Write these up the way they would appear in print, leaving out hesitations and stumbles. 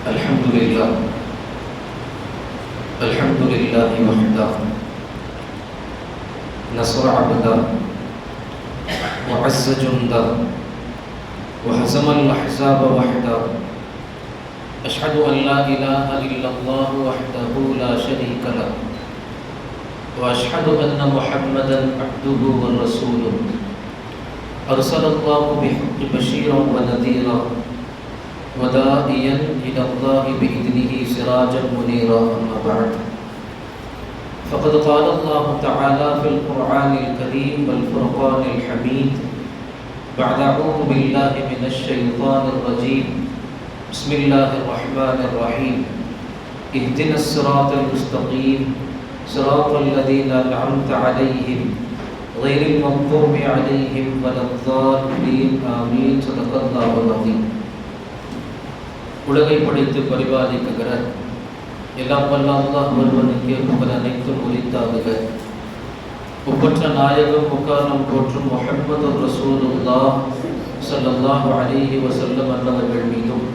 الحمد لله وحده نصر عبده وعز جنده وهزم الأحزاب وحده أشهد أن لا إله إلا الله وحده لا شريك له وأشهد أن محمدا عبده ورسوله أرسل الله بالحق بشيرا ونذيرا وداعيا إلى الله بإذنه سراجا منيرا. أما بعد فقد قال الله تعالى في القرآن الكريم والفرقان الحميد بعد أعوذ بالله من الشيطان الرجيم بسم الله الرحمن الرحيم اهدنا الصراط المستقيم صراط الذين أنعمت عليهم غير المغضوب عليهم ولا الضالين آمين. صدق الله العظيم. உலகை படைத்து பரிபாலிக்குகிற எல்லாம் வல்ல அல்லாஹ் ஒருவனுக்கே புகழ் அனைத்தும் உரித்தாகுக. ஒப்பற்ற நாயகம் முக்காலம் போற்றும் முஹம்மது ரசூலுல்லாஹ் ஸல்லல்லாஹு அலைஹி வஸல்லம் அன்னவர்கள் மீதும்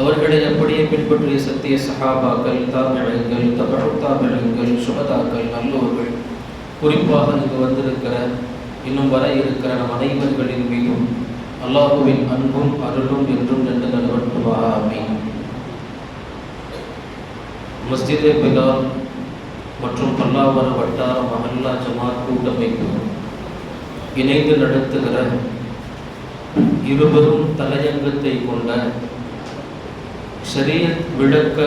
அவர்களை அப்படியே பின்பற்றிய சத்திய சஹாபாக்கள், தாபிஈன்கள், தபஉ தாபிஈன்கள், சுஹதாக்கள், நல்லோர்கள், குறிப்பாக இங்கு வந்திருக்கிற இன்னும் வர இருக்கிற நம் அனைவர்களின் மீதும் அல்லாஹுவின் அன்பும் அருளும் என்றும் நின்று நிலவட்டுமாக. ஆமீன். மஸ்ஜிதே பிலால் மற்றும் பல்லாவர வட்டார மஹல்லா ஜமாத் கூட்டமைப்பு இணைந்து நடத்துகிற இருவரும் தலையங்கத்தை கொண்ட ஷரியத் விளக்க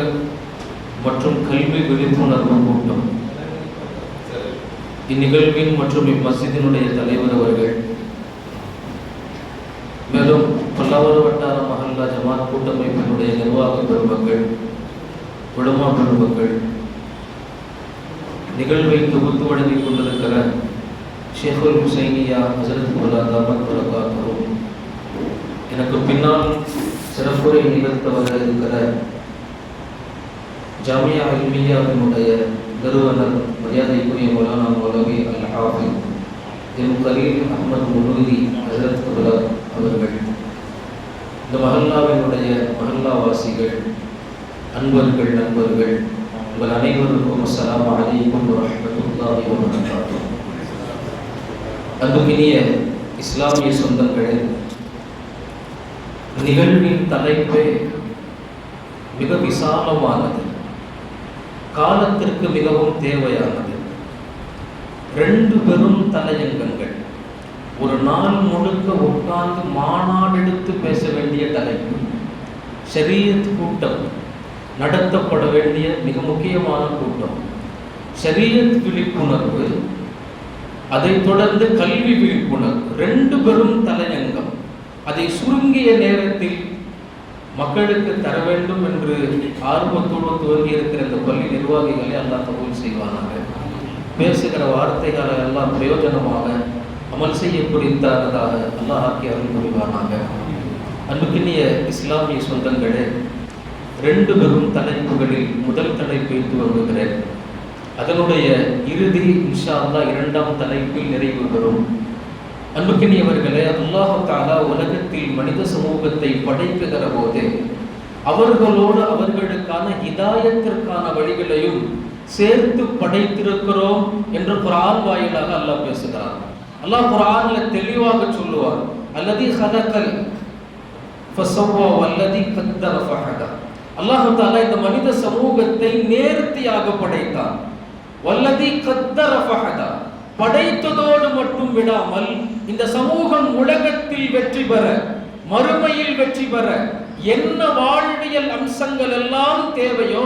மற்றும் கல்வி விழிப்புணர்வு கூட்டம். இந்நிகழ்வின் மற்றும் இம்மஸ்ஜிதினுடைய தலைவர் அவர்கள், மேலும் பல்லாவர வட்டார மஹல்லா ஜமாத் கூட்டமைப்பினுடைய நிர்வாக பெருமக்கள், உலமா பெருமக்கள், நிகழ்வை தொகுத்து வழங்கிக் கொண்டிருக்கிற ஷேகுல் ஹுசைனியா ஹஸரத் முல்லா தாமத் பரகாத்துஹு, எனக்கு பின்னால் சிறப்புரை நிகழ்த்த வர இருக்கிற ஜாமியா இல்மியாவினுடைய நிறுவனர் மரியாதைக்குரிய மௌலானா மௌலவி அல் ஹாஃபிஸ் எம் கலீல் அஹ்மத் முனூரி ஹஸரத் குபலா அவர்கள், இந்த மஹல்லாவினுடைய மஹல்லாவாசிகள், அன்பர்கள், நண்பர்கள், உங்கள் அனைவருக்கும் அஸ்ஸலாமு அலைக்கும் வரஹ்மத்துல்லாஹி வபரகாத்துஹு. அன்புக்கினிய இஸ்லாமிய சொந்தங்களே, நிகழ்வின் தலைப்பே மிக விசாலமானது, காலத்திற்கு மிகவும் தேவையானது. 2 பெரும் தலையங்கங்கள், ஒரு நாள் முழுக்க உட்கார்ந்து மாநாடெடுத்து பேச வேண்டிய தலைப்பு, ஷரியத் கூட்டம் நடத்தப்பட வேண்டிய மிக முக்கியமான கூட்டம், ஷரியத் விழிப்புணர்வு, அதைத் தொடர்ந்து கல்வி விழிப்புணர்வு, 2 பெரும் தலையங்கம். அதை சுருங்கிய நேரத்தில் மக்களுக்கு தர வேண்டும் என்று ஆர்வத்தோடு துவங்கி இருக்கிற இந்த பள்ளி நிர்வாகிகளை அல்லாஹ் கபூல் செய்வானாக. பேசுகிற வார்த்தைகளை எல்லாம் பிரயோஜனமாக அமல் செய்ய புரிந்தானதாக அல்லாஹ் ஆக்கி அருள் புரிவானாக. அன்புக்கினிய இஸ்லாமிய சொந்தங்களே, 2 பெரும் தலைப்புகளில் முதல் தலைப்பை துவங்குகிறேன். அதனுடைய இறுதி இன்ஷா அல்லாஹ் 2ஆம் தலைப்பில் நிறைவு பெறும். அன்புக்கினியவர்களே, அல்லாஹ் தஆலா உலகத்தில் மனித சமூகத்தை படைக்குகிற போது அவர்களோடு அவர்களுக்கான ஹிதாயத்திற்கான வழிகளையும் சேர்த்து படைத்திருக்கிறோம் என்று குர்ஆன் வாயிலாக அல்லாஹ் பேசுகிறார். அல்லாஹ் குர்ஆன்ல தெளிவாக சொல்லுவார், அல்லதி ஹலகல் ஃபஸவ்வா வல்லதி கத்தர ஃபஹதா. அல்லாஹ் தஆலா இந்த மனித சமூகத்தை நேர்த்தியாக படைத்தார். வல்லதி கத்தர ஃபஹதா, படைத்ததோடு மட்டும் விடாமல் இந்த சமூகம் உலகத்தில் வெற்றி பெற, மறுமையில் வெற்றி பெற என்ன வாழ்வியல் அம்சங்கள் எல்லாம் தேவையோ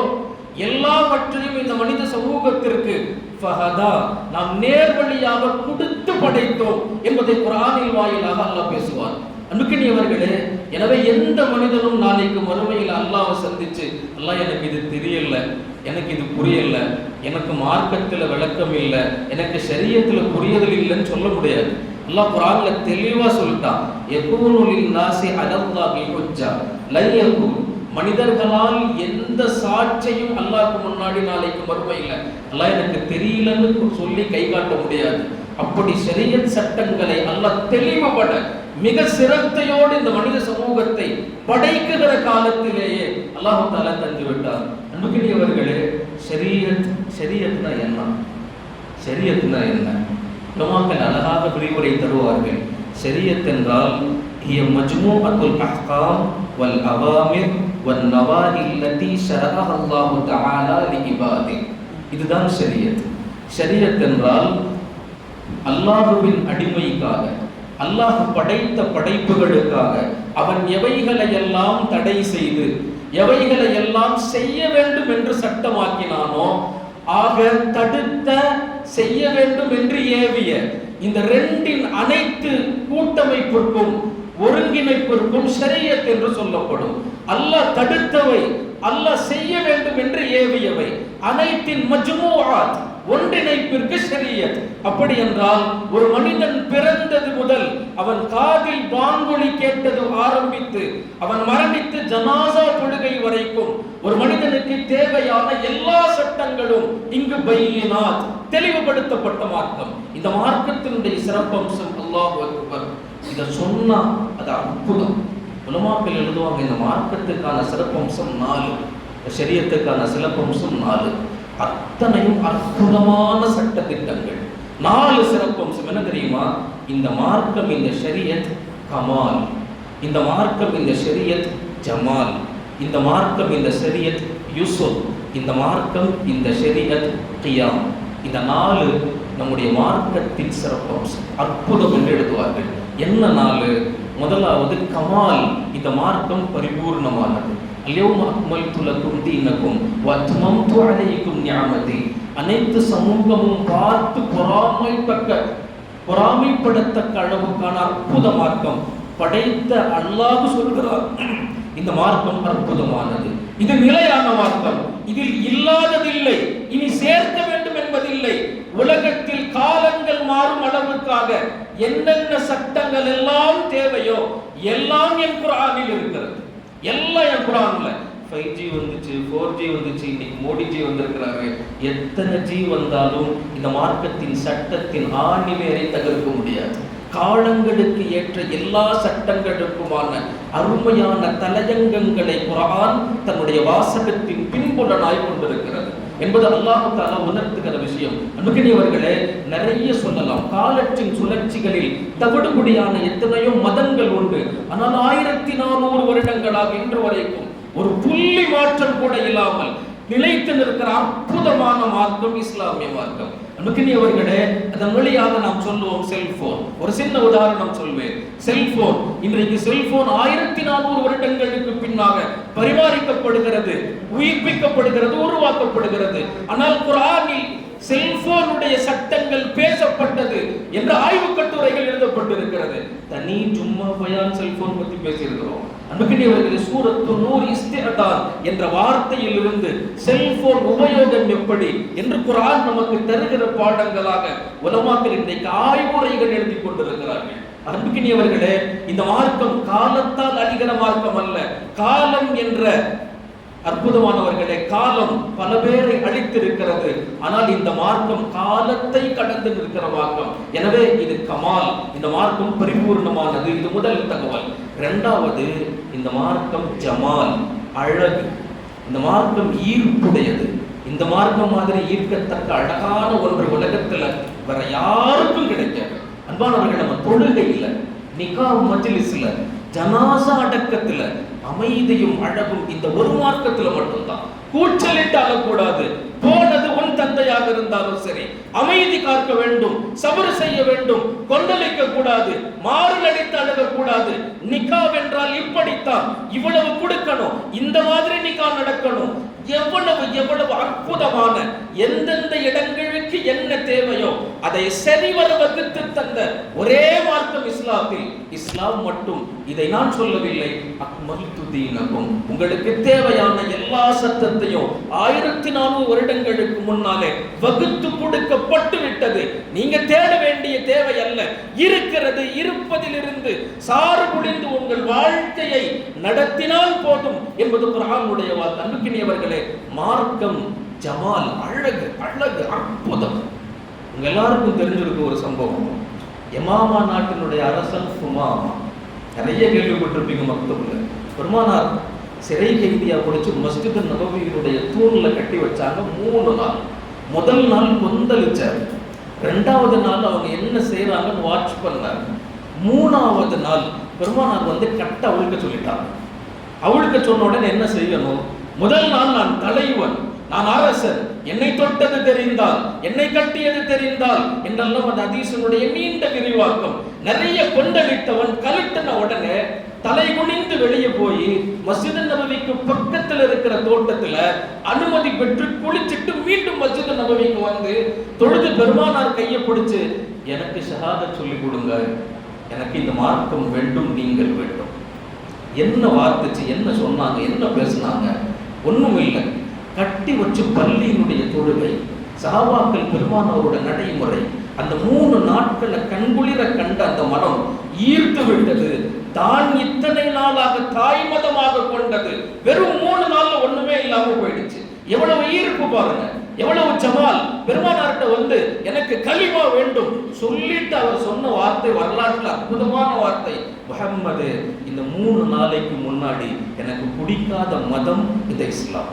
எல்லாவற்றையும் இந்த மனித சமூகத்திற்கு ஃபஹதா, நாம் நேர்வழியாக கொடுத்து படைத்தோம் என்பதை குர்ஆனில் வாயிலாக அல்லாஹ் பேசுவார். அன்புக்கினியவர்களே, எனவே எந்த மனிதனும் நாளைக்கு மறுமையில் அல்லாஹ்வை சந்திச்சு, அல்லாஹ் எனக்கு இது தெரியல, எனக்கு இது புரியல, எனக்கு மார்க்கத்தில் விளக்கம் இல்லை, எனக்கு ஷரியத்தில் புரியதல் இல்லைன்னு சொல்ல முடியாது. அல்லாஹ் குர்ஆன்ல தெளிவா சொல்லிட்டான், யகூனு லின்னாஸி அலல்லாஹி ஹுஜ்ஜா லன் யகூன், மனிதர்களால் எந்த சாட்சியும் அல்லாஹ்க்கு முன்னாடி நாளைக்கு மறுமையில் அல்லாஹ் எனக்கு தெரியலன்னு சொல்லி கை காட்ட முடியாது. அப்படி ஷரியத் சட்டங்களை அல்லாஹ் தெளிவுபட மிக சிரத்தையோடு இந்த மனித சமூகத்தை படைக்குகிற காலத்திலேயே அல்லாஹ் தஆலா தந்து விட்டார். அன்புக்குரியவர்களே, ஷரியத்னா என்ன? ஷரியத்னா என்ன? உலமாக்கள் அழகாக விரிவுரை தருவார்கள். ஷரியத் என்றால் ஹிய மஜ்மூஅத்துல் அஹ்காம் வல் அவாமிர் வன் நவாஹி அல்லதி ஷரஅஹா அல்லாஹ் தஆலா லிஇபாதி. இதுதான் ஷரியத். ஷரியத் என்றால் அல்லாஹ்வின் அடிமைக்காக, அல்லாஹ் படைத்த படைப்புகளுக்காக அவன் எவைகளை எல்லாம் தடை செய்து எவைகளை எல்லாம் செய்ய வேண்டும் என்று சட்டமாக்கினானோ, ஆக தடுத்த செய்ய வேண்டும் என்று ஏவிய இந்த ரெண்டின் அனைத்து கூட்டமைப்பிற்கும் ஒருங்கிணைப்பிற்கும் ஷரியத் என்று சொல்லப்படும். அல்லாஹ் தடுத்தவை, அல்லாஹ் செய்ய வேண்டும் என்று ஏவியவை அனைத்தின் மஜ்மூஆத் ஒன்றிணைப்பிற்கு ஷரியத். அப்படி என்றால் ஒரு மனிதன் பிறந்தது முதல் அவன் காதில் பாங்கொலி கேட்டது ஆரம்பித்து அவன் மரணித்து ஜனாசா தொழுகை வரைக்கும் ஒரு மனிதனுக்கு தேவையான எல்லா சட்டங்களும் இங்கு பையினாத் தெளிவுபடுத்தப்பட்ட மார்க்கம். இந்த மார்க்கத்தினுடைய சிறப்பம்சம் அல்லாஹ் அக்பர். இதை சொன்னா அது அற்புதம். உலமாக்கள் எழுதுவாங்க, இந்த மார்க்கத்துக்கான சிறப்பம்சம் 4, ஷரியத்துக்கான சிறப்பம்சம் 4. அத்தனையும் அற்புதமான சட்ட திட்டங்கள். 4 சிறப்பம்சம் என்ன தெரியுமா? இந்த மார்க்கம், இந்த ஷரியத் கமால், இந்த மார்க்கம், இந்த ஷரியத் ஜமால், இந்த மார்க்கம், இந்த ஷரியத் யூசுப், இந்த மார்க்கம், இந்த ஷரியத் கியாம். இந்த 4 நம்முடைய மார்க்கத்தின் சிறப்பம்சம், அற்புதம் என்று எழுதுவார்கள். என்ன 4? முதலாவது கமால், இந்த மார்க்கம் பரிபூர்ணமானது. அல்யௌம அக்மல்து லக்கும் தீனக்கும் வ அத்மம்து அலைக்கும் நிஅமதி. அனைத்து சமூகமும் பார்த்து பொறாமைப்படத்தக்க அளவுக்கான அற்புத மார்க்கம் படைத்த அல்லாஹ் சொல்கிறார், இந்த மார்க்கம் அற்புதமானது, இது நிலையான மார்க்கம், இதில் இல்லாததில்லை, இனி சேர்க்க வேண்டும் என்பதில்லை. உலகத்தில் காலங்கள் மாறும் அளவுக்காக என்னென்ன சட்டங்கள் எல்லாம் தேவையோ எல்லாம் என் குர்ஆனில் இருக்கிறது. எல்லாம் என் குர்ஆன்ல. 5G வந்துச்சு, 4G வந்துச்சு, இன்னைக்கு மோடிஜி வந்திருக்கிறாரு. எத்தனை ஜி வந்தாலும் இந்த மார்க்கத்தின் சட்டத்தின் ஆணிவேரை தகர்க்க முடியாது. காலங்களுக்கு ஏற்ற எல்லா சட்டங்களுக்குமான அருமையான தலையங்கங்களை குர்ஆன் தன்னுடைய வாசகத்தின் பின்புலனாய் கொண்டிருக்கிறது என்பது அல்லாஹ் தஆலா உணர்த்துகிற விஷயம். அன்புக்குரியவர்களே, நிறைய சொல்லலாம். காலத்தின் சுழற்சிகளில் தவிடுபடியான எத்தனையோ மதங்கள் உண்டு. ஆனால் 1400 வருடங்களாக இன்று வரைக்கும் ஒரு புள்ளி மாற்றம் கூட இல்லாமல் நிலைத்து நிற்கிற அற்புதமான மார்க்கம் இஸ்லாமிய மார்க்கம். அன்புக்குரியவர்களே, அதன் வழியாக நாம் சொல்லுவோம் செல்போன். ஒரு சின்ன உதாரணம் சொல்வேன். செல்போன், இன்றைக்கு செல்போன் 1400 வருடங்களுக்கு பின்னாக பரிமாறிக்கப்படுகிறது, உயிர்ப்பிக்கப்படுகிறது, உருவாக்கப்படுகிறது. ஆனால் குர்ஆனில் செல்போனுடைய சட்டங்கள் பேசப்பட்டது என்ற ஆய்வு கட்டுரைகள் எழுதப்பட்டிருக்கிறது. தனி ஜும்மா பயான் செல்போன் பற்றி பேசியிருக்கிறோம். அன்புக்குரியவர்களே, சூரத்து நூர் இஸ்திஅதான் என்ற வார்த்தையில் இருந்து செல்போன் உபயோகம் எப்படி என்று குர்ஆன் நமக்கு தருகிற பாடங்களாக உலமாக்கள் இன்றைக்கு ஆய்வுரைகள் எழுதி கொண்டிருக்கிறார்கள். அன்புக்குரியவர்களே, இந்த மார்க்கம் காலத்தால் அழிகிற மார்க்கம் அல்ல. காலம் என்ற அற்புதமானவர்களே, காலம் பல பேரை அழித்திருக்கிறது. ஆனால் இந்த மார்க்கம் காலத்தை கடந்து நிற்கிற மார்க்கம். எனவே இது கமால், இந்த மார்க்கம் பரிபூர்ணமானது. இது முதல் தகவல். இரண்டாவது, இந்த மார்க்கம் ஜமால், அழகு. இந்த மார்க்கம் ஈர்ப்புடையது. இந்த மார்க்கம் மாதிரி ஈர்க்கத்தக்க அழகான ஒன்று உலகத்துல வேற யாருக்கும் கிடைக்காது. அன்பானவர்கள், நம்ம தொழுகையில், நிகாஹ் மஜ்லிஸ்ல, ஜனாசா அடக்கத்துல அமைதியும் அழகும் இந்த ஒரு மார்க்கத்துல மட்டும்தான். கூச்சலிட்டு அழக்கூடாது. போனது உன் தந்தையாக இருந்தாலும் சரி, அமைதி காக்க வேண்டும், சபர் செய்ய வேண்டும், கொந்தளிக்க கூடாது, மாறுதல் அடித்து அழகக்கூடாது. நிகாஹ் என்றால் இப்படித்தான், இவ்வளவு கொடுக்கணும், இந்த மாதிரி நிகாஹ் நடக்கணும். எவ்வளவு அற்புதமான, எந்தெந்த இடங்களுக்கு என்ன தேவையோ அதை சரிவர வகுத்து தந்த ஒரே மார்க்கம் இஸ்லாத்தில். இஸ்லாம் மட்டும். இதை நான் சொல்லவில்லை. அக்மல்து தீனக்கும், உங்களுக்கு தேவையான எல்லா சட்டத்தையும் 1400 வருடங்களுக்கு முன்னாலே வகுத்து கொடுக்கப்பட்டு விட்டது. நீங்க தேட வேண்டிய தேவை அல்ல, இருக்கிறது. இருப்பதிலிருந்து சாறு புழிந்து உங்கள் வாழ்க்கையை நடத்தினால் போதும் என்பது குர்ஆனுடைய வார்த்தை. அன்புக்குரியவர்களே, மார்க்கம் ஜமால், அழகு, அழகு, அற்புதம். உங்க எல்லாருக்கும் தெரிஞ்சிருக்க ஒரு சம்பவம். யமாமா நாட்டினுடைய அரசன் சுமாமா நிறைய கேள்விப்பட்டிருப்பீங்க மக்தூப்ல. பெருமானார் சிறை கைதியா பிடிச்சி மஸ்ஜித் நபவியினுடைய தூண்ல கட்டி வச்சாங்க 3 நாள். முதல் நாள் கொந்தளிச்சாரு, 2வது நாள் அவங்க என்ன செய்யறாங்கன்னு வாட்ச் பண்ணாங்க. 3வது நாள் பெருமானார் வந்து கட்ட அவிழ்க்க சொல்லிட்டாங்க. அவிழ்க்க சொன்ன உடனே என்ன செய்யணும்? முதல் நாள் நான் தலைவன், நான் அரசன், என்னை தொட்டது தெரிந்தால், என்னை கட்டியது தெரிந்தால் என்றெல்லாம் அந்த ஹதீஸினுடைய நீண்ட விரிவாக்கம். நிறைய கொண்டளித்தவன் கலட்டின உடனே தலை குனிந்து வெளியே போய் மஸ்ஜித் நபவிக்கு பக்கத்தில் இருக்கிற தோட்டத்துல அனுமதி பெற்று குளிச்சுட்டு மீண்டும் மஸ்ஜித் நபவிக்கு வந்து தொழுது பெருமானார் கையை பிடிச்சு, எனக்கு ஷஹாதத் சொல்லி கொடுங்க, எனக்கு இந்த மார்க்கம் வேண்டும், நீங்கள் வேண்டும். என்ன வார்த்தைச்சு, என்ன சொன்னாங்க, என்ன பேசினாங்க? ஒண்ணும் இல்லை. கட்டி வச்சு பள்ளியினுடைய தொழுகை, சஹாபாக்கள் பெருமானாரோட நடைமுறை, அந்த 3 நாட்களை கண்குளிர கண்ட அந்த மனம் ஈர்த்து விட்டது. தான் இத்தனை நாளாக தாய் மதமாக கொண்டது வெறும் 3 நாள்ல ஒண்ணுமே இல்லாம போயிடுச்சு. எவ்வளவு ஈர்ப்பு பாருங்க, எவ்வளவு ஜமால். பெருமானார்கிட்ட வந்து எனக்கு கலிமா வேண்டும் சொல்லிட்டு அவர் சொன்ன வார்த்தை வரலாற்றில் அற்புதமான வார்த்தை. முஹம்மது, இந்த 3 நாளைக்கு முன்னாடி எனக்கு பிடிக்காத மதம் இந்த இஸ்லாம்,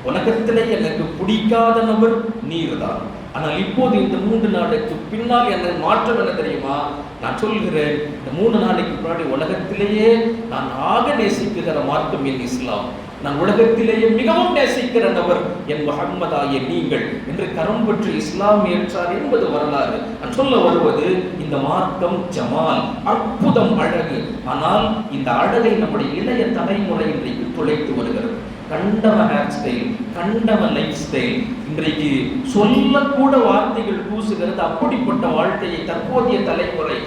உலகத்திலே எனக்கு பிடிக்காத நபர் நீர் தான். ஆனால் இப்போது இந்த 3 நாளைக்கு பின்னால் என்ன மாற்றம் என்ன தெரியுமா? நான் சொல்கிறேன், இந்த 3 நாளைக்கு முன்னாடி உலகத்திலேயே நான் ஆக நேசிக்கிற மார்க்கம் என் இஸ்லாம், நான் உலகத்திலேயே மிகவும் நேசிக்கிற நபர் என் முஹம்மதாகிய நீங்கள் என்று கரம் பற்றி இஸ்லாம் ஏற்றார் என்பது வரலாறு. நான் சொல்ல வருவது, இந்த மார்க்கம் ஜமால், அற்புதம், அழகு. ஆனால் இந்த அழகை நம்முடைய இளைய தலைமுறை இன்றைக்கு துளைத்து வருகிறது. கண்டவ ஹேர் ஸ்டைல், கண்டவ லைஃப் ஸ்டைல், இன்றைக்கு சொல்லக்கூட வார்த்தைகள் பூசுகிறது. அப்படிப்பட்ட வாழ்க்கையை தற்போதைய தலைமுறை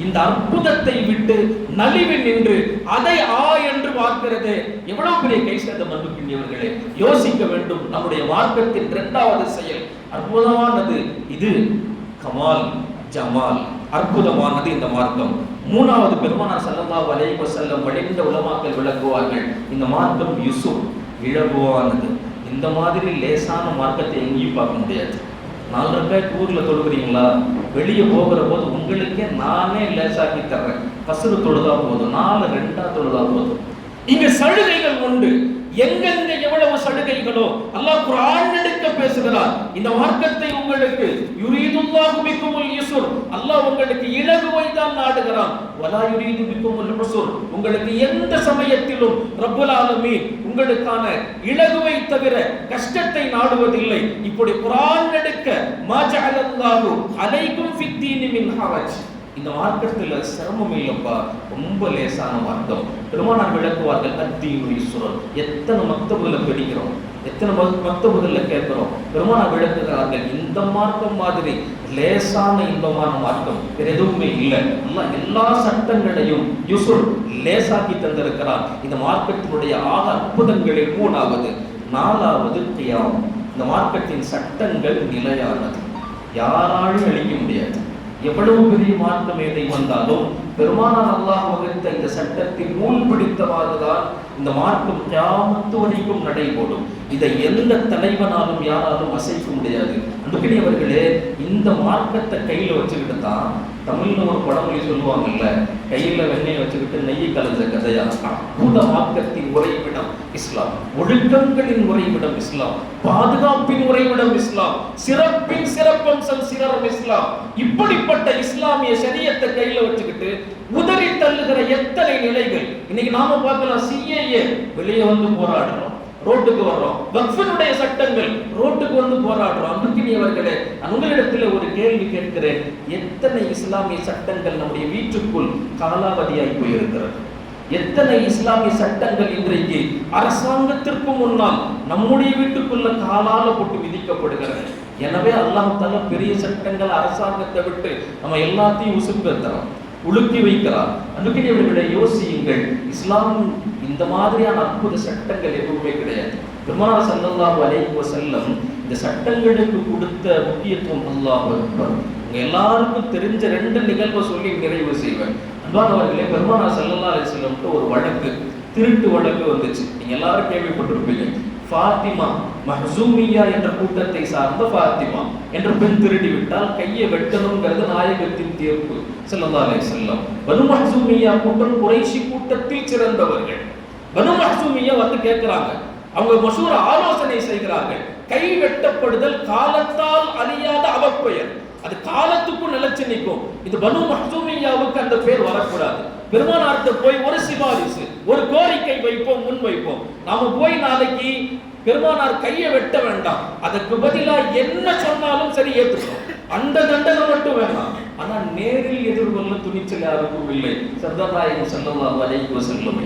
இந்த அற்புதத்தை விட்டு நலிவு நின்று அதை என்று பார்க்கிறது. எவ்வளவு பெரிய கை சேதம் அன்புக்கின்றவர்களே, யோசிக்க வேண்டும். நம்முடைய மார்க்கத்தின் 2வது செயல் அற்புதமானது. இது கமால், ஜமால், அற்புதமானது இந்த மார்க்கம். 3வது பெருமானார் ஸல்லல்லாஹு அலைஹி வஸல்லம் வழிந்த உலமாக்கள் விளக்குவார்கள், இந்த மார்க்கம் யூசுப், இலகுவானது. இந்த மாதிரி லேசான மார்க்கத்தை எங்கேயும் பார்க்க முடியாது. 4 ரக்காத் ஊர்ல தொழுகிறீங்களா, வெளியே போகிற போது உங்களுக்கே நானே லேசாக்கி தர்றேன், கசுறு தொழுதா போதும், 4 2 தொழுதா போதும். இங்க சலுகைகள் உண்டு. எங்கெங்க எவ்வளவு சலுகைகளோ அல்லாஹ் குர்ஆன் எடுக்க பேசுகிறார். இந்த மார்க்கத்தை உங்களுக்கு யுரீதுல்லாஹு பிக்குமுல் யுஸ்ர், அல்லாஹ் உங்களுக்கு இலகுவை தான் நாடுகிறான். வலா யுரீது பிக்குமுல் உஸ்ர், உங்களுக்கு எந்த சமயத்திலும் ரப்பல் ஆலமீன் உங்களுக்கான இலகுவை தவிர கஷ்டத்தை நாடுவதில்லை. இப்படி குர்ஆன் எடுக்க மா ஜஅலல்லாஹு அலைக்கும் ஃபித்தீனி மின் ஹரஜ், இந்த மார்க்கத்தில் சிரமம் இல்லப்பா, ரொம்ப லேசான மார்க்கம். பெருமானார் விளக்குவார்கள், அத்தீனு யுஸ்ர். எத்தனை மக்தபுல படிக்கிறோம், எத்தனை மக்தபுல கேட்கிறோம். பெருமானார் விளக்குகிறார்கள், இந்த மார்க்கம் மாதிரி லேசான இன்பமான மார்க்கம் வேற எதுவுமே இல்லை. அல்லாஹ் எல்லா சட்டங்களையும் யுஸ்ர் லேசாக்கி தந்திருக்கிறார். இந்த மார்க்கத்தினுடைய ஆக அற்புதங்களில் 3வது. 4வது கியாம். இந்த மார்க்கத்தின் சட்டங்கள் நிலையானது, யாராலும் அழிக்க முடியாது. எவ்வளவு பெரிய மார்க்கம் எதை வந்தாலும் பெருமானார் அல்லாஹ் வகுத்த இந்த சட்டத்தில் நூல் பிடித்தவாறுதான் இந்த மார்க்கம் கியாமத்து வரைக்கும் நடைபோடும். இதை எந்த தலைவனாலும் யாராலும் அசைக்க முடியாது. அன்புக்கினியவர்களே, இந்த மார்க்கத்தை கையில வச்சுக்கிட்டு தான் தமிழ்ல ஒரு பழமொழி சொல்லுவாங்கல்ல, கையில வெண்ணெய் வச்சுக்கிட்டு நெய்யை கலந்த கதையா. அற்புத மார்க்கத்தின் உறைவிடம் இஸ்லாம், ஒழுக்கங்களின் உறைவிடம் இஸ்லாம், பாதுகாப்பின் உறைவிடம் இஸ்லாம், சிறப்பின் சிறப்பம்சம் சிறரும் இஸ்லாம். இப்படிப்பட்ட இஸ்லாமிய ஷரியத்தை கையில வச்சுக்கிட்டு உதறி தள்ளுகிற எத்தனை நிலைகள் இன்னைக்கு நாம பார்க்கலாம். சிஏஏ வெளியே வந்து போராடுறோம், ரோட்டுக்கு வர்றோம். வக்ஃபினுடைய சட்டங்கள் ரோட்டுக்கு வந்து போராடுறோம். அன்புக்கினியவர்களே, உங்களிடத்தில் ஒரு கேள்வி கேட்கிறேன், எத்தனை இஸ்லாமிய சட்டங்கள் நம்முடைய வீட்டுக்குள் காலாவதியாகி போயிருக்கிறது? எத்தனை இஸ்லாமிய சட்டங்கள் இன்றைக்கு அரசாங்கத்திற்கு முன்னால் நம்முடைய வீட்டுக்குள்ள காலால போட்டு விதிக்கப்படுகிறது? எனவே அல்லாஹ் தஆலா பெரிய சட்டங்கள் அரசாங்கத்தை விட்டு நம்ம எல்லாத்தையும் உசுப்பேத்துறோம், உலுக்கி வைக்கிறார். அன்புக்கினியவர்களை யோசியுங்கள், இஸ்லாம் இந்த மாதிரியான அற்புத சட்டங்கள் எதுவுமே கிடையாது. பெருமானார் ஸல்லல்லாஹு அலைஹி வஸல்லம் இந்த சட்டங்களுக்கு கொடுத்த முக்கியத்துவம் அல்லாஹ் அக்பர். உங்க எல்லாருக்கும் தெரிஞ்ச 2 நிகழ்வை சொல்லி நிறைவு செய்வேன். அன்பானவர்களே, பெருமானார் ஸல்லல்லாஹு அலைஹி வஸல்லம் ஒரு வழக்கு, திருட்டு வழக்கு வந்துச்சு. நீங்க எல்லாரும் கேள்விப்பட்டிருப்பீங்க. ஃபாத்திமா மஹ்சூமியா என்ற கூட்டத்தை சார்ந்த ஃபாத்திமா என்ற பெண் திருடி விட்டால் கையை வெட்டணுங்கிறது நாயகத்தின் தீர்ப்பு ஸல்லல்லாஹு அலைஹி வஸல்லம். பனு மஹ்சூமியா கூட்டம் குறைஷி கூட்டத்தில் சிறந்தவர்கள். பனு மஹ்சூமியா வந்து கேட்கிறாங்க, அவங்க மஷூர் ஆலோசனை செய்கிறார்கள். கை வெட்டப்படுதல் காலத்தால் அழியாத அவப்பெயர், அது காலத்துக்கும் நிலைச்சு நிற்கும். இது பனு மஹ்சூமியாவுக்கு அந்த பேர் வரக்கூடாது. பெருமானார்ட்ட போய் ஒரு சிபாரிசு, ஒரு கோரிக்கை வைப்போம், முன் வைப்போம். நாம போய் நாளைக்கு பெருமானார் கையை வெட்ட வேண்டாம், அதற்கு பதிலா என்ன சொன்னாலும் சரி ஏற்றுக்கணும், அந்த தண்டனை மட்டும் வேண்டாம். ஆனா நேரில் எதிர்கொள்ள துணிச்சல் யாருக்கும் இல்லை. சர்தார் நாயகம் ஸல்லல்லாஹு அலைஹி வஸல்லம்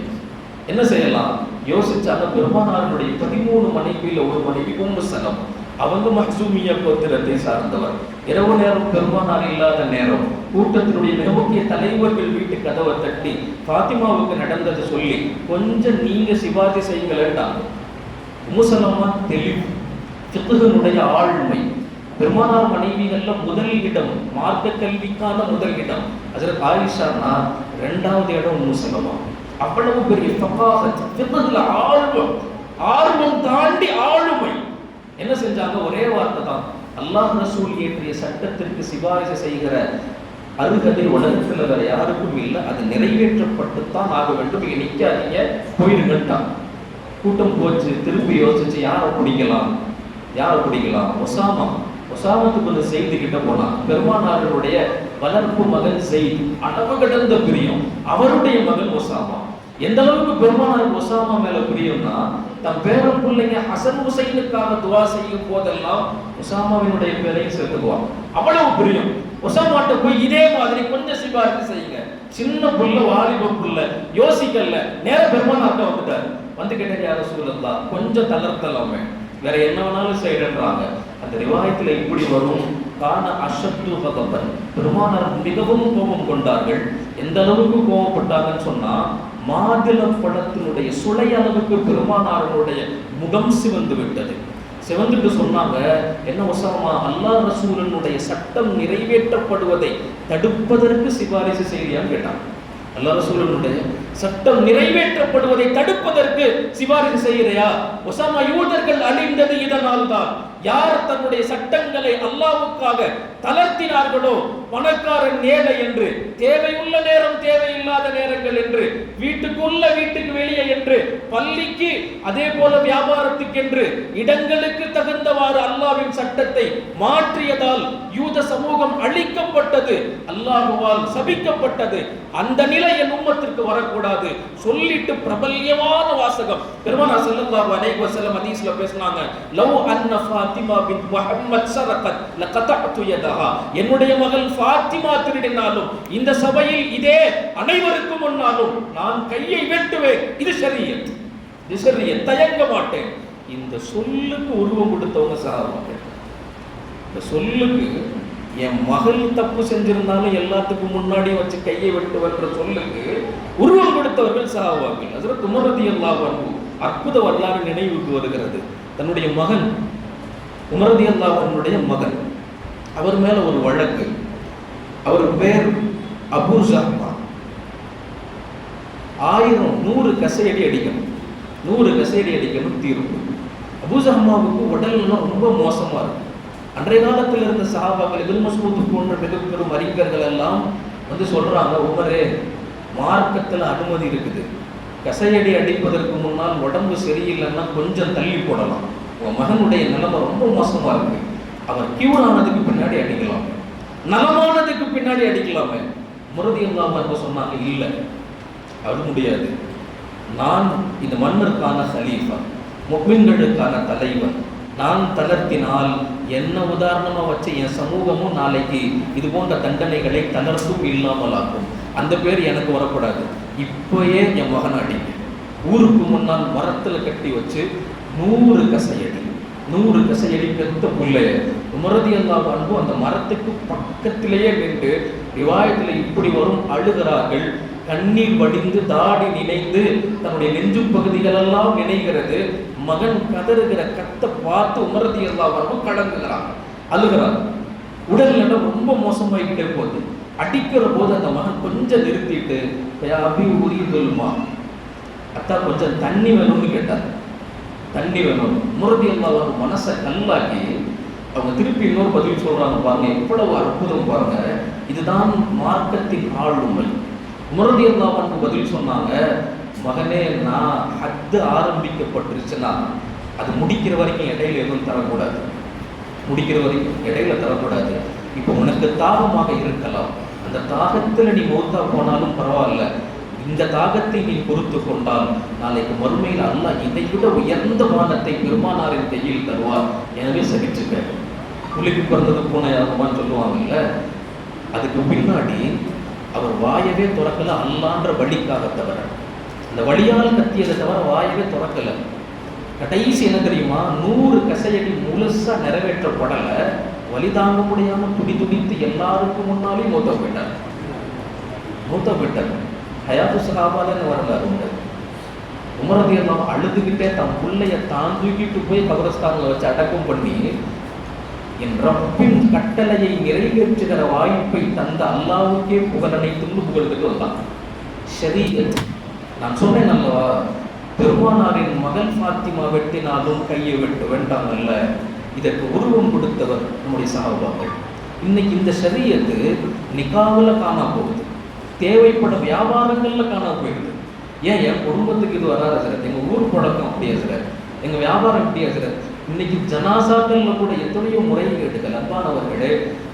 என்ன செய்யலாம் யோசிச்சாங்க. பெருமானாருடைய 13 மனைவியில் ஒரு மனைவி உம்மு சலமா, அவங்க மஹ்சூமியா கோத்திரத்தை சார்ந்தவர். இரவு நேரம் பெருமானார் இல்லாத நேரம் கூட்டத்தினுடைய மிக முக்கிய தலைவர்கள் வீட்டு கதவை தட்டி ஃபாத்திமாவுக்கு நடந்ததை சொல்லி கொஞ்சம் நீங்க சிபாரிசு செய்யுங்களேன்டாங்க. உம்மு சலமா தெளிவு, ஃபிக்ஹ்னுடைய ஆழ்மை, பெருமானார் மனைவிகள்ல முதல் இடம், மார்க்க கல்விக்கான முதல் இடம் ஹஜ்ரத் ஆயிஷானா, இரண்டாவது இடம் உம்மு சலமா. அவ்வளவு பெரிய ஃபகாஹத், ஃபிக்ஹ்ல ஆர்வம், ஆர்வம் தாண்டி ஆளுமை. என்ன செஞ்சாங்க? ஒரே வார்த்தை தான், அல்லாஹ் ரசூல் இயற்றிய சட்டத்திற்கு சிபாரிசு செய்கிற அருகதை உலகத்தில் வேற யாருக்கும் இல்லை, அது நிறைவேற்றப்பட்டுத்தான் ஆக வேண்டும், இங்க நிக்காதீங்க, போயிருங்கட்டான். கூட்டம் போச்சு. திருப்பி யோசிச்சு யாரை பிடிக்கலாம், யாரை பிடிக்கலாம்? ஒசாமத்துக்கு கொஞ்சம் செய்தி கிட்ட போனான். பெருமானாருடைய வளர்ப்பு மகன் செய்தி, அளவு கடந்த பிரியம், அவருடைய மகன் ஒசாமா. எந்த அளவுக்கு பெருமானாருக்கு ஒசாமா மேல பிரியம்னா, தம் பேரன் பிள்ளைங்க ஹசன் ஹுசைனுக்காக துவா செய்யும் போதெல்லாம் ஒசாமாவினுடைய பேரையும் சேர்த்துக்குவான். அவ்வளவு பிரியம். ஒசாமாட்ட போய் இதே மாதிரி கொஞ்சம் சிபாரிசு செய்யுங்க. சின்ன புள்ள, வாலிப புள்ள, யோசிக்கல, நேர பெருமானார்ட்ட வந்துட்டார். வந்து கேட்டேன், யார ரசூலல்லாஹ் கொஞ்சம் தளர்த்தலாமே, வேற என்ன வேணாலும் செய்யறாங்க. அந்த ரிவாயத்துல இப்படி வரும், கான அஷத்து கதபன், பெருமானார் மிகவும் கோபம் கொண்டார்கள். எந்த அளவுக்கு கோபப்பட்டாங்கன்னு சொன்னா, மாதுளை பழத்தினுடைய சுளை அளவுக்கு பெருமானாருடைய முகம் சிவந்து விட்டது. சிவந்துட்டு சொன்னாங்க, என்ன ஒசாமா, அல்லாஹ் ரசூலினுடைய சட்டம் நிறைவேற்றப்படுவதை தடுப்பதற்கு சிபாரிசு செய்தியான்னு கேட்டாங்க. அல்லாஹ் ரசூலினுடைய சட்டம் நிறைவேற்றப்படுவதை தடுப்பதற்கு சிபாரிசு செய்யறையா? ஒசாமா, யூதர்கள் அழிந்தது இதனால் தான். யார் தன்னுடைய சட்டங்களை அல்லாஹ்வுக்காக தளர்த்தினார்களோ, பணக்காரன் ஏழை என்று, தேவையுள்ள நேரம் தேவையில்லாத நேரங்கள் என்று, வீட்டுக்குள்ள வீட்டுக்கு வெளியே என்று, பள்ளிக்கு அதே போல வியாபாரத்துக்கு என்று இடங்களுக்கு தகுந்தவாறு அல்லாஹ்வின் சட்டத்தை மாற்றியதால் யூத சமூகம் அழிக்கப்பட்டது, அல்லாஹ்வால் சபிக்கப்பட்டது. அந்த நிலை என் உம்மத்திற்கு வரக்கூடாது சொல்லிட்டு பிரபல்யமான வாசகம் பெருமானார் ஸல்லல்லாஹு அலைஹி வஸல்லம் ஹதீஸ்ல பேசுனாங்க, லவ் அன்ன ஃபாத்திமா பின் முஹம்மத் ஸரகத் லகதஅது யதஹா, என்னுடைய மகள் ஃபாத்திமா திருடினாலும் இந்த சபையில் இதே அனைவருக்கும் முன்னாலும் நான் கையை வெட்டுவேன். இது ஷரியத், இது ஷரியத், தயங்க மாட்டேன். இந்த சொல்லுக்கு உருவம் கொடுத்தவங்க சஹாபாக்கள். இந்த சொல்லுக்கு, என் மகள் தப்பு செஞ்சிருந்தாலும் எல்லாத்துக்கும் முன்னாடி வச்சு கையை வெட்டுவன்ற சொல்லுக்கு உருவம் கொடுத்தவர்கள் சஹாபாக்கள். ஹஜ்ரத் உமர் ரலியல்லாஹு அன்ஹு அற்புத வரலாறு நினைவுக்கு வருகிறது. தன்னுடைய மகன், உமர் ரலியல்லாஹு அன்ஹுடைய மகன், அவர் மேல ஒரு வழக்கு. அவர் பேர் அபூ ஜஹ்மா. 100 கசையடி அடிக்கணும், 100 கசையடி அடிக்கணும் தீர்ப்பு. அபூ ஜஹ்மாவுக்கு உடல்லாம் ரொம்ப மோசமா இருக்கு. அன்றைய காலத்தில் இருந்த சஹாபாக்கள், இப்னு மஸ்ஊத் போன்ற மிக பெரும் அறிஞர்கள் எல்லாம் வந்து சொல்றாங்க, உமரே, மார்க்கத்தில் அனுமதி இருக்குது, கசையடி அடிப்பதற்கு முன்னால் உடம்பு சரியில்லைன்னா கொஞ்சம் தள்ளி போடலாம், உங்க மகனுடைய நிலைமை ரொம்ப மோசமா இருக்கு, அவர் கியூர் ஆனதுக்கு பின்னாடி அடிக்கலாம், நலமானதுக்கு பின்னாடி அடிக்கலாமே. ரலியல்லாஹு அன்ஹு சொன்னாங்க, இல்லை, அது முடியாது, நான் இந்த மன்னருக்கான ஹலீஃபா, முஃமின்களுக்கான தலைவன், நான் தளர்த்தினால் என்ன உதாரணமா வச்சு என் சமூகமும் நாளைக்கு இது போன்ற தண்டனைகளை தளர்த்தும் இல்லாமல் ஆகும். அந்த பேர் எனக்கு வரக்கூடாது. இப்பயே என் மகன் அடிங்க, ஊருக்கு முன்னால் மரத்துல கட்டி வச்சு 100 கசையடி, 100 கசையடி பெத்த புள்ளைய. உமர் ரலியல்லாஹு அன்ஹு அந்த மரத்துக்கு பக்கத்திலேயே நின்று, ரிவாயத்துல இப்படி வரும், அழுகிறார்கள், கண்ணீர் வடிந்து, தாடி நினைந்து, தன்னுடைய நெஞ்சு பகுதிகள் எல்லாம் நினைகிறது. மகன் கதறுகிற கத்தை பார்த்து உமர் ரலியல்லாஹு அன்ஹு கலங்குகிறாங்க, அழுகிறார். உடல் நலம் ரொம்ப மோசமாகிக்கிட்டே போகுது. அடிக்கிற போது அந்த மகன் கொஞ்சம் நிறுத்திட்டு, அபி உரியதுல்மா, அத்தா கொஞ்சம் தண்ணி வேணும்னு கேட்டார். தண்ணி வேணும். உமர் ரலியல்லாஹு அன்ஹு மனசை கல்லாக்கி அவங்க திருப்பி இன்னொரு பதில் சொல்றாங்க பாருங்க, எவ்வளவு அற்புதம் பாருங்க. இதுதான் மார்க்கத்தின் ஆளுமை. உமர் ரலியல்லாஹு அன்ஹு பதில் சொன்னாங்க, மகனே, நான் ஹஜ் ஆரம்பிக்கப்பட்டுருச்சுன்னா அது முடிக்கிற வரைக்கும் இடையில எதுவும் தரக்கூடாது. முடிக்கிற வரைக்கும் இடையில தரக்கூடாது. இப்போ உனக்கு தாகமாக இருக்கலாம், அந்த தாகத்தில் நீ மௌத்தா போனாலும் பரவாயில்ல. இந்த தாகத்தை நீ பொறுத்து கொண்டால் நாளைக்கு மறுமையில் அல்லாஹ் இதை விட உயர்ந்த வானத்தை பெருமானாரின் கையில் தருவார். எனவே சகிச்சுக்க. புலிக்கு பிறந்தது பூனையாகுமான்னு சொல்லுவாங்கல்ல, அதுக்கு பின்னாடி அவர் வாயவே திறக்கல, அல்லான்ற வழிக்காக தவிர. அந்த வழியால் கத்தியதை தவிர வாயவே திறக்கல. கடைசி என்ன தெரியுமா, 100 கசையடி முழுசா நிறைவேற்றப்படலை. வலி தாங்க முடியாமல் துடித்து எல்லாருக்கும் முன்னாலேயும் மூத்த போயிட்டார். ஹயாத்து சஹாபாலன்னு வரலாறு உண்டு. உமர் ரலியல்லாஹு அன்ஹு அழுதுகிட்டே தன் பிள்ளைய தான் தூக்கிட்டு போய் கபரஸ்தானில் வச்சு அடக்கம் பண்ணி, என் ரப்பின் கட்டளையை நிறைவேற்றுகிற வாய்ப்பை தந்த அல்லாஹ்வுக்கே புகழனைத்துன்னு புகழ்ந்துட்டு வந்தான். ஷரீஅத், நான் சொன்னேன் அல்லவா, பெருமானாரின் மகள் ஃபாத்திமா வெட்டினாலும் கையை வெட்ட வேண்டாமல்ல, இதற்கு உருவம் கொடுத்தவர் நம்முடைய சஹாபாக்கள். இன்னைக்கு இந்த ஷரீஅத்து நிகாவில் காணா போகுது, தேவைப்படும் வியாபாரங்கள்ல காணா போயிடுது. ஏன் என் குடும்பத்துக்கு இது வராது சார், எங்க ஊர் பழக்கம் அப்படியே சார், எங்க வியாபாரம் இப்படியா சார். இன்னைக்கு ஜனாசாக்கள்ல கூட எத்தனையோ முறைகேடுகள். அன்பானவர்களே,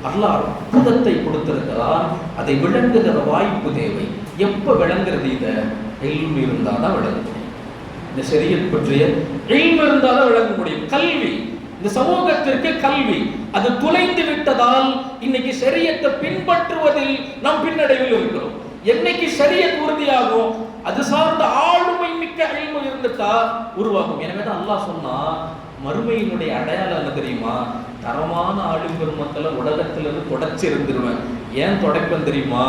அல்லாஹ் அற்புதத்தை கொடுத்திருக்கிறார். அதை விளங்குகிற வாய்ப்பு தேவை. எப்ப விளங்குறது? இதை இல்ம் இருந்தாதான் விளங்க முடியும். இந்த ஷரியத் பற்றிய இல்ம் இருந்தாதான் விளங்க முடியும். கல்வி, இந்த சமூகத்திற்கு கல்வி அது துளைந்து விட்டதால் இன்னைக்கு ஷரியத்தை பின்பற்றுவதில் நாம் பின்னடைவில் இருக்கிறோம். என்னைக்கு ஷரியத் உறுதியாகும், அது சார்ந்த ஆளுமை மிக்க இல்மு இருந்துட்டா உருவாகும். எனவேதான் அல்லாஹ் சொன்னா, மறுமையினுடைய அடையாளம் என்ன தெரியுமா, தரமான ஆளும் பெருமக்களை உலகத்திலிருந்து தொடச்சி இருந்துருவேன். ஏன் தொடப்பம் தெரியுமா,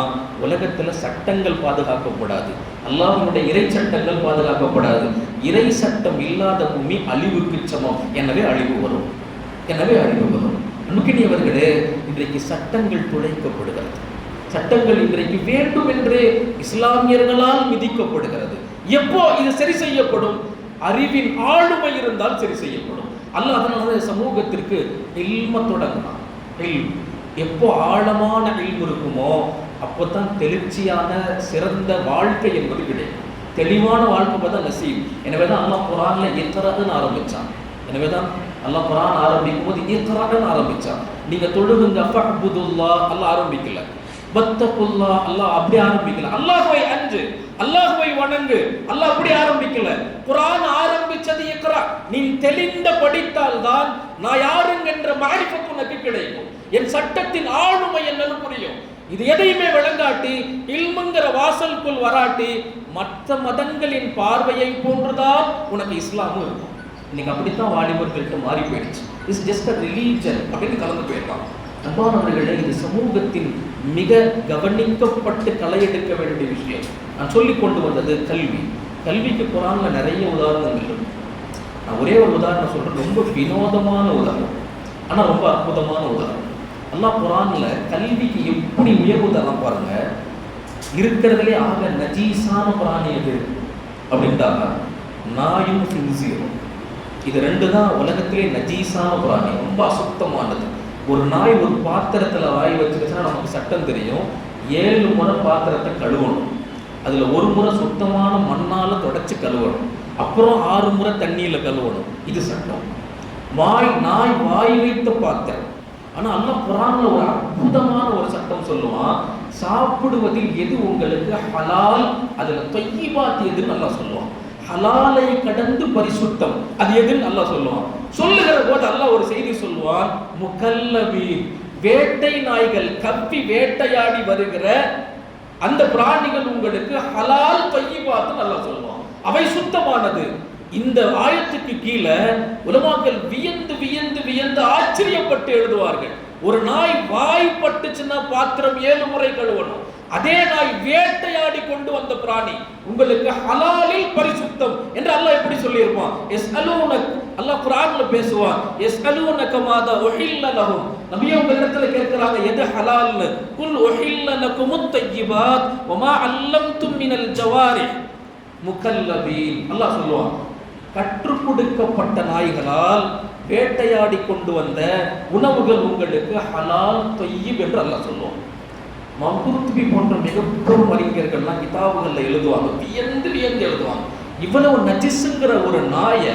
உலகத்துல சட்டங்கள் பாதுகாக்கப்படாது, அல்லாஹ்வுடைய இறை சட்டங்கள் பாதுகாக்கப்படாது. இறை சட்டம் இல்லாத பூமி அழிவுக்கு சமம். எனவே அழிவு வரும். அன்புக்கினியவர்களே, இன்றைக்கு சட்டங்கள் துளைக்கப்படுகிறது. சட்டங்கள் இன்றைக்கு வேண்டும் என்று இஸ்லாமியர்களால் விதிக்கப்படுகிறது. எப்போ இது சரி செய்யப்படும்? அறிவின் ஆளுமை இருந்தால் சரி செய்யப்படும். அல்லாஹ் அதனால சமூகத்திற்கு இல்ம தொடங்கினான். எப்போ ஆழமான இல்மு இருக்குமோ அப்போதான் தெளிர்ச்சியான சிறந்த வாழ்க்கை என்பது கிடைக்கும். தெளிவான வாழ்க்கை பார்த்தா நசீப். எனவேதான் அல்லாஹ் குர்ஆன்ல இக்ரான்னு ஆரம்பிச்சான். எனவேதான் அல்லாஹ் குர்ஆன் ஆரம்பிக்கும் போது இக்ரான்னு ஆரம்பிச்சான். நீங்க தொழுகுங்க ஃபஅபுதுல்லாஹ் அல்லாஹ் ஆரம்பிக்கல, வத்தகுல்லா அல்லாஹ் அப்படி ஆரம்பிக்கல. அல்லாஹ்வை அஞ்சு, அல்லாஹ்வை வணங்கு அல்லாஹ் அப்படி ஆரம்பிக்கல. குர்ஆன் ஆரம்பிச்சது இக்ரா. நீ தெளிந்த படித்தால் தான் நான் யாருங்கென்ற மாரிஃபத் உனக்கு கிடைக்கும். என் சட்டத்தின் ஆளுமை என்னன்னு புரியும். இது எதையுமே விளங்காட்டி, இல்முங்கிற வாசலுக்குள் வராட்டி, மற்ற மதங்களின் பார்வையை போன்றுதான் உனக்கு இஸ்லாமும் இருக்கும். இன்னைக்கு அப்படித்தான் வாலிபர்கள்ட்ட மாறி போயிடுச்சு. இட்ஸ் ஜஸ்ட் அ ரிலீஜன் அப்படின்னு கலந்து போயிருக்கான். அன்பானவர்களே, இது சமூகத்தின் மிக கவனிக்கப்பட்டு களையெடுக்க வேண்டிய விஷயம். நான் சொல்லிக் கொண்டு வந்தது கல்வி. கல்விக்கு குர்ஆன்ல நிறைய உதாரணங்கள் இருக்கு. நான் ஒரே ஒரு உதாரணம் சொல்றேன், ரொம்ப வினோதமான உதாரணம், ஆனா ரொம்ப அற்புதமான உதாரணம். அல்லாஹ் குர்ஆன்ல கல்விக்கு எப்படி உயர்வு தரம் பாருங்க. இருக்கிறதுலே ஆக நஜீஸான பிராணி எது அப்படின்ட்டா நாயும் ஹின்ஸீரும். இது ரெண்டு தான் உலகத்திலே நஜீஸான பிராணி, ரொம்ப அசுத்தமானது. ஒரு நாய் ஒரு பாத்திரத்துல வாய் வச்சுருச்சுன்னா நமக்கு சட்டம் தெரியும். 7 முறை பாத்திரத்தை கழுவணும். அதுல ஒரு முறை சுத்தமான மண்ணால தொடச்சு கழுவணும். அப்புறம் 6 முறை தண்ணியில கழுவணும். இது சட்டம். நாய் வாய் வைத்த பாத்திரம். ஆனா அல்லாஹ் குர்ஆன்ல ஒரு அற்புதமான ஒரு சட்டம் சொல்லுவான். சாப்பிடுவதில் எது உங்களுக்கு ஹலால், அதுல தொய்யிபாத் எதுன்னு அல்லாஹ் சொல்லுவான். ஹலாலை கடந்து பரிசுத்தம் அது எதுன்னு அல்லாஹ் சொல்லுவான். சொல்லுகிற போது அல்லாஹ் ஒரு செய்தி சொல்லுவான், முகல்லபீன், வேட்டை நாய்கள் கப்பி வேட்டையாடி வருகிற அந்த பிராணிகள் உங்களுக்கு ஹலால் தொய்யிபாத்னு அல்லாஹ் சொல்லுவான். அவை சுத்தமானது. இந்த ஆயத்துக்கு கீழே உலமாக்கள் வியந்து வியந்து வியந்து ஆச்சரியப்பட்டு எழுதுவார்கள். ஒரு நாய் வாய் பட்டுச்சுன்னா பாத்திரம் 7 முறை கழுவணும். அதே நாய் வேட்டையாடி கொண்டு வந்த பிராணி உங்களுக்கு ஹலாலில் பரிசுத்தம் என்று அல்லாஹ் எப்படி சொல்லியிருப்பான். யஸ்அலூனக், அல்லாஹ் குர்ஆன்ல பேசுவான், யஸ்அலூனக மாதா உஹில்ல லஹும், நபியே உங்களிடத்துல கேட்கறாங்க எது ஹலால்னு. குல் உஹில்ல லகுமுத் தய்யிபாத் வமா அல்லம்தும் மினல் ஜவாரிஹ் முகல்லபீன். அல்லாஹ் சொல்லுவான், கற்றுக் கொடுக்கப்பட்ட நாய்களால் வேட்டையாடி கொண்டு வந்த உணவுகள் உங்களுக்கு ஹலால் தொய்யிப் என்று அல்லாஹ் சொல்லுவான். மகுருத்துபி போன்ற மிகப்பெரும் அறிஞர்கள்லாம் கிதாபுகளில் எழுதுவாங்க, வியந்து வியந்து எழுதுவாங்க. இவ்வளவு நஜிஸுங்கிற ஒரு நாயை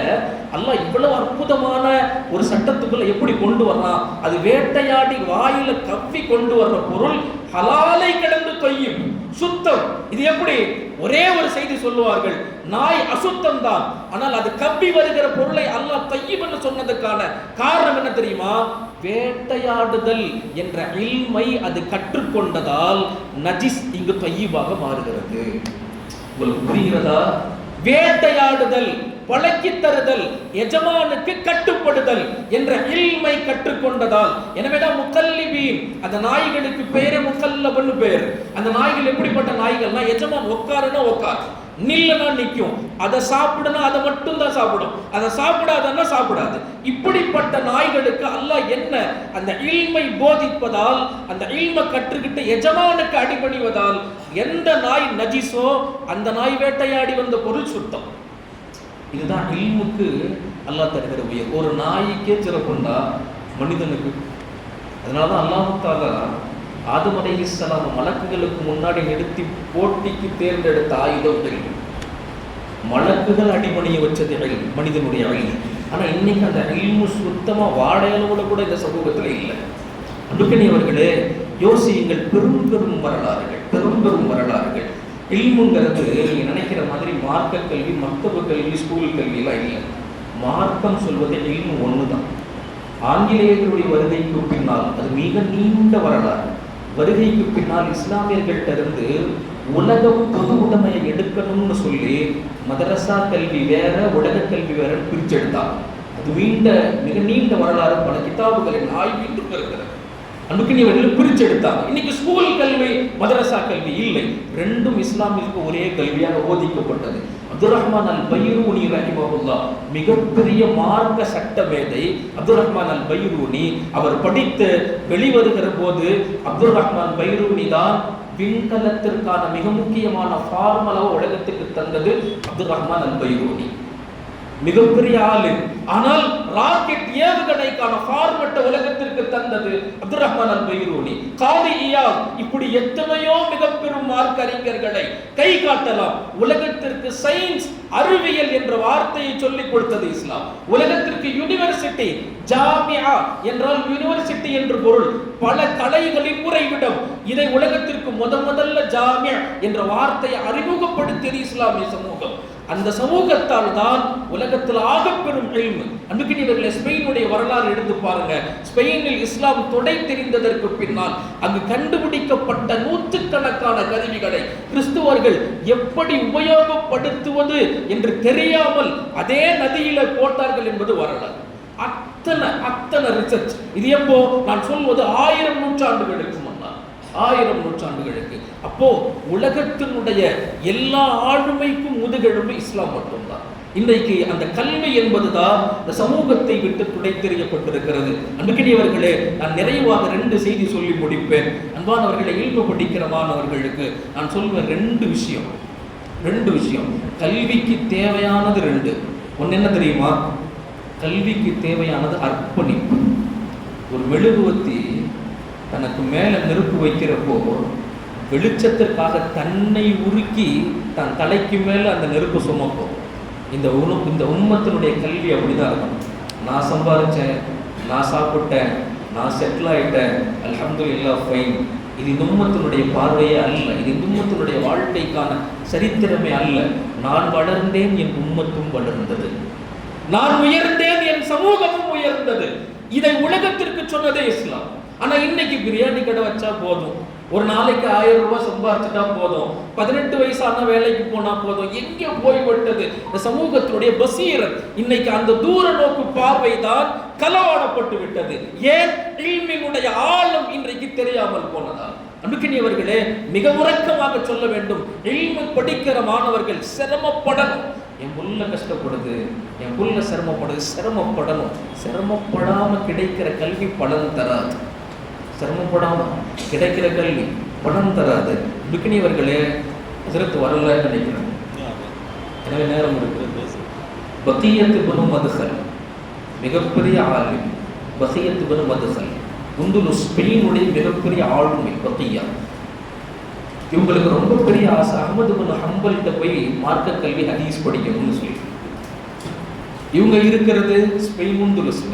அல்லாஹ் இவ்வளவு அற்புதமான ஒரு சட்டத்துக்குள்ள எப்படி கொண்டு வரலாம்? அது வேட்டையாடி வாயில கவ்வி கொண்டு வர்ற பொருள் ஹலாலை கடந்து தொய்யும், சுத்தம். இது எப்படி? ஒரே ஒரு செய்தி சொல்லுவார்கள், நாய் அசுத்தம் தான், ஆனால் அது கவ்வி வருகிற பொருளை அல்லாஹ் தொய்யும் என்று சொன்னதுக்கான காரணம் என்ன தெரியுமா? வேட்டையாடுதல் என்ற இல்மை அது கற்றுக்கொண்டதால் நஜிஸ் இங்கு தொய்யிபாக மாறுகிறது. உங்களுக்கு புரிகிறதா? வேட்டையாடுதல், பழக்கி தருதல், எஜமானுக்கு கட்டுப்படுதல் என்ற இல்மை கற்றுக்கொண்டதால். எனவேதான் முக்கல்லிபீன், அந்த நாய்களுக்கு பேரே முக்கல்லபன்னு பேர். அந்த நாய்கள் எப்படிப்பட்ட நாய்கள்னா, எஜமான் உட்காருனா உட்கார், நில்லுனா நிற்கும், அதை சாப்பிடுனா அதை மட்டும் தான் சாப்பிடும், அதை சாப்பிடாதன்னா சாப்பிடாது. இப்படிப்பட்ட நாய்களுக்கு அல்லாஹ் என்ன அந்த இல்மை போதிப்பதால், அந்த இல்மை கற்றுக்கிட்டு எஜமானுக்கு அடிபணிவதால் எந்த நாய் நஜிஸோ அந்த நாய் வேட்டையாடி வந்த பொருள் சுத்தம். இதுதான் இல்முக்கு அல்லாஹ் தருகிற உயர். ஒரு நாய்க்கே சிறப்புண்டா மனிதனுக்கு. அதனாலதான் அல்லாஹ் தஆலா ஆதம் அலைஹிஸ்ஸலாம் மலக்குகளுக்கு முன்னாடி நிறுத்தி போட்டிக்கு தேர்ந்தெடுத்த ஆயுதங்கள், மலக்குகள் அடிபணிய வச்சது மனிதனுடைய அழிவு. ஆனா இன்னைக்கு அந்த இல்மு சுத்தமா வாடையளவுல கூட இந்த சமூகத்துல இல்லை. அன்புக்கணியவர்களே, யோசியுங்கள். பெரும் பெரும் வரலாறுகள். இல்முங்கிறது நீங்க நினைக்கிற மாதிரி மார்க்க கல்வி, மக்தப கல்வி, ஸ்கூல் கல்வி எல்லாம் இல்லை. மார்க்கம் சொல்வது இல்மு ஒண்ணுதான். ஆங்கிலேயர்களுடைய வருகைக்கு பின்னால் அது மிக நீண்ட வரலாறு. வருகைக்கு பின்னால் இஸ்லாமியர்கள்ட்ட இருந்து உலக பொது உடைமையை எடுக்கணும்னு சொல்லி மதரசா கல்வி வேற, உலக கல்வி வேற பிரிச்செடுத்தாங்க. அது மிக நீண்ட வரலாறு. பல கிதாபுகளின் ஆய்வு இருக்கிறது. அன்புக்கினியவர்கள் பிரிச்செடுத்தாங்க. இன்னைக்கு ஸ்கூல் கல்வி, மதரசா கல்வி இல்லை. ரெண்டும் இஸ்லாமிற்கு ஒரே கல்வியாக போதிக்கப்பட்டது. அப்துல் ரஹ்மான் அல் பைரூனி ரஹிமஹுல்லாஹ் மிகப்பெரிய மார்க்க சட்ட மேதை. அப்துல் ரஹ்மான் அல் பைரூனி அவர் படித்து வெளிவருகிற போது அப்துல் ரஹ்மான் பைரூனி தான் விண்கலத்திற்கான மிக முக்கியமான ஃபார்முலாவை உலகத்துக்கு தந்தது. அப்துல் ரஹ்மான் அல் பைரூனி மிகப்பெரிய ஆளு. ஆனால் ராக்கெட் ஏவுகணைக்கான ஃபார்மட்டை உலகத்திற்கு தந்தது அப்துல் ரஹ்மான் அல் பைரூனி. காதி இயாத், இப்படி எத்தனையோ மிகப்பெரும் மார்க்க அறிஞர்களை கை காட்டலாம். உலகத்திற்கு சயின்ஸ், அறிவியல் என்ற வார்த்தையை சொல்லிக் கொடுத்தது இஸ்லாம். உலகத்திற்கு யூனிவர்சிட்டி, ஜாமியா என்றால் யூனிவர்சிட்டி என்று பொருள், பல கலைகளின் உறைவிடம். இதை உலகத்திற்கு முதல்ல ஜாமியா என்ற வார்த்தையை அறிமுகப்படுத்தியது இஸ்லாமிய சமூகம். அந்த சமூகத்தால் தான் உலகத்தில் ஆகப்பெரும் இல்மு. அன்புக்கினியவர்களே, ஸ்பெயினுடைய வரலாறு எடுத்து பாருங்க. ஸ்பெயினில் இஸ்லாம் தொடை தெரிந்ததற்கு பின்னால் அங்கு கண்டுபிடிக்கப்பட்ட நூற்றுக்கணக்கான கருவிகளை கிறிஸ்துவர்கள் எப்படி உபயோகப்படுத்துவது என்று தெரியாமல் அதே நதியில போட்டார்கள் என்பது வரலாறு. அத்தனை ரிசர்ச். இது எப்போ? நான் சொல்வது 1000 நூற்றாண்டுகளுக்கு முன்னால், 1000 நூற்றாண்டுகளுக்கு. அப்போ உலகத்தினுடைய எல்லா ஆளுமைக்கும் முதுகெலும்பு இஸ்லாம் மட்டும்தான். இன்றைக்கு அந்த கல்வி என்பதுதான் இந்த சமூகத்தை விட்டு துடைத்தெறியப்பட்டிருக்கிறது. அன்புக்கினியவர்களே, நான் நிறைவாக 2 செய்தி சொல்லி முடிப்பேன். அன்பானவர்களை, இல்மு படிக்கிற மாணவர்களுக்கு நான் சொல்வேன் 2 விஷயம். கல்விக்கு தேவையானது 2. ஒன்னு என்ன தெரியுமா? கல்விக்கு தேவையானது அர்ப்பணிப்பு. ஒரு மெழுகுவத்தி தனக்கு மேல நெருப்பு வைக்கிறப்போ வெளிச்சத்திற்காக தன்னை உருக்கி தன் தலைக்கு மேல அந்த நெருப்பு சுமக்கும். இந்த உம்மத்தினுடைய கல்வி அப்படிதான் இருக்கும். நான் சம்பாதிச்சேன், நான் சாப்பிட்டேன், நான் செட்டில் ஆயிட்டேன், அல்ஹம்துலில்லாஹ் ஃபைன். இது இந்த உம்மத்தினுடைய பார்வையே அல்ல. இது இந்த உம்மத்தினுடைய வாழ்க்கைக்கான சரித்திரமே அல்ல. நான் வளர்ந்தேன், என் உம்மத்தும் வளர்ந்தது. நான் உயர்ந்தேன், என் சமூகமும் உயர்ந்தது. இதை உலகத்திற்கு சொன்னதே இஸ்லாம். ஆனா இன்னைக்கு பிரியாணி கடை வச்சா போதும், ஒரு நாளைக்கு 1000 ரூபாய் சம்பாதிச்சுட்டா போதும், 18 வயசான வேலைக்கு போனா போதும், எங்கே போய்விட்டது இந்த சமூகத்தினுடைய பசீரத்? இன்னைக்கு அந்த தூர நோக்கு பார்வை தான் களவாடப்பட்டு விட்டது. ஏன்? இல்மினுடைய ஆழம் இன்றைக்கு தெரியாமல் போனதால். அன்புக்கினியவர்களே, மிக உறக்கமாக சொல்ல வேண்டும், இல்மு படிக்கிற மாணவர்கள் சிரமப்படணும். என் புள்ள கஷ்டப்படுது, என் புள்ள சிரமப்படணும். சிரமப்படாம கிடைக்கிற கல்வி பலன் தராது. சிரமப்படாம கிடைக்கிற கல்வி பலன் தராது. அன்புக்கினியவர்களே, ஹஜ்ரத் வரல நினைக்கிறேன், எனவே நேரம் இருக்கிறது. பகியத் இப்னு மத்ஹல் மிகப்பெரிய ஆலிம். பகியத் இப்னு மத்ஹல் ஸ்பெயினுடைய மிகப்பெரிய ஆளுமை பகியா. இவங்களுக்கு ரொம்ப பெரிய ஆசை, அஹ்மது இப்னு ஹம்பல்கிட்ட போய் மார்க்க கல்வி ஹதீஸ் படிக்கணும்னு சொல்லி. இவங்க இருக்கிறது ஸ்பெயின் உந்துலுஸ்ல,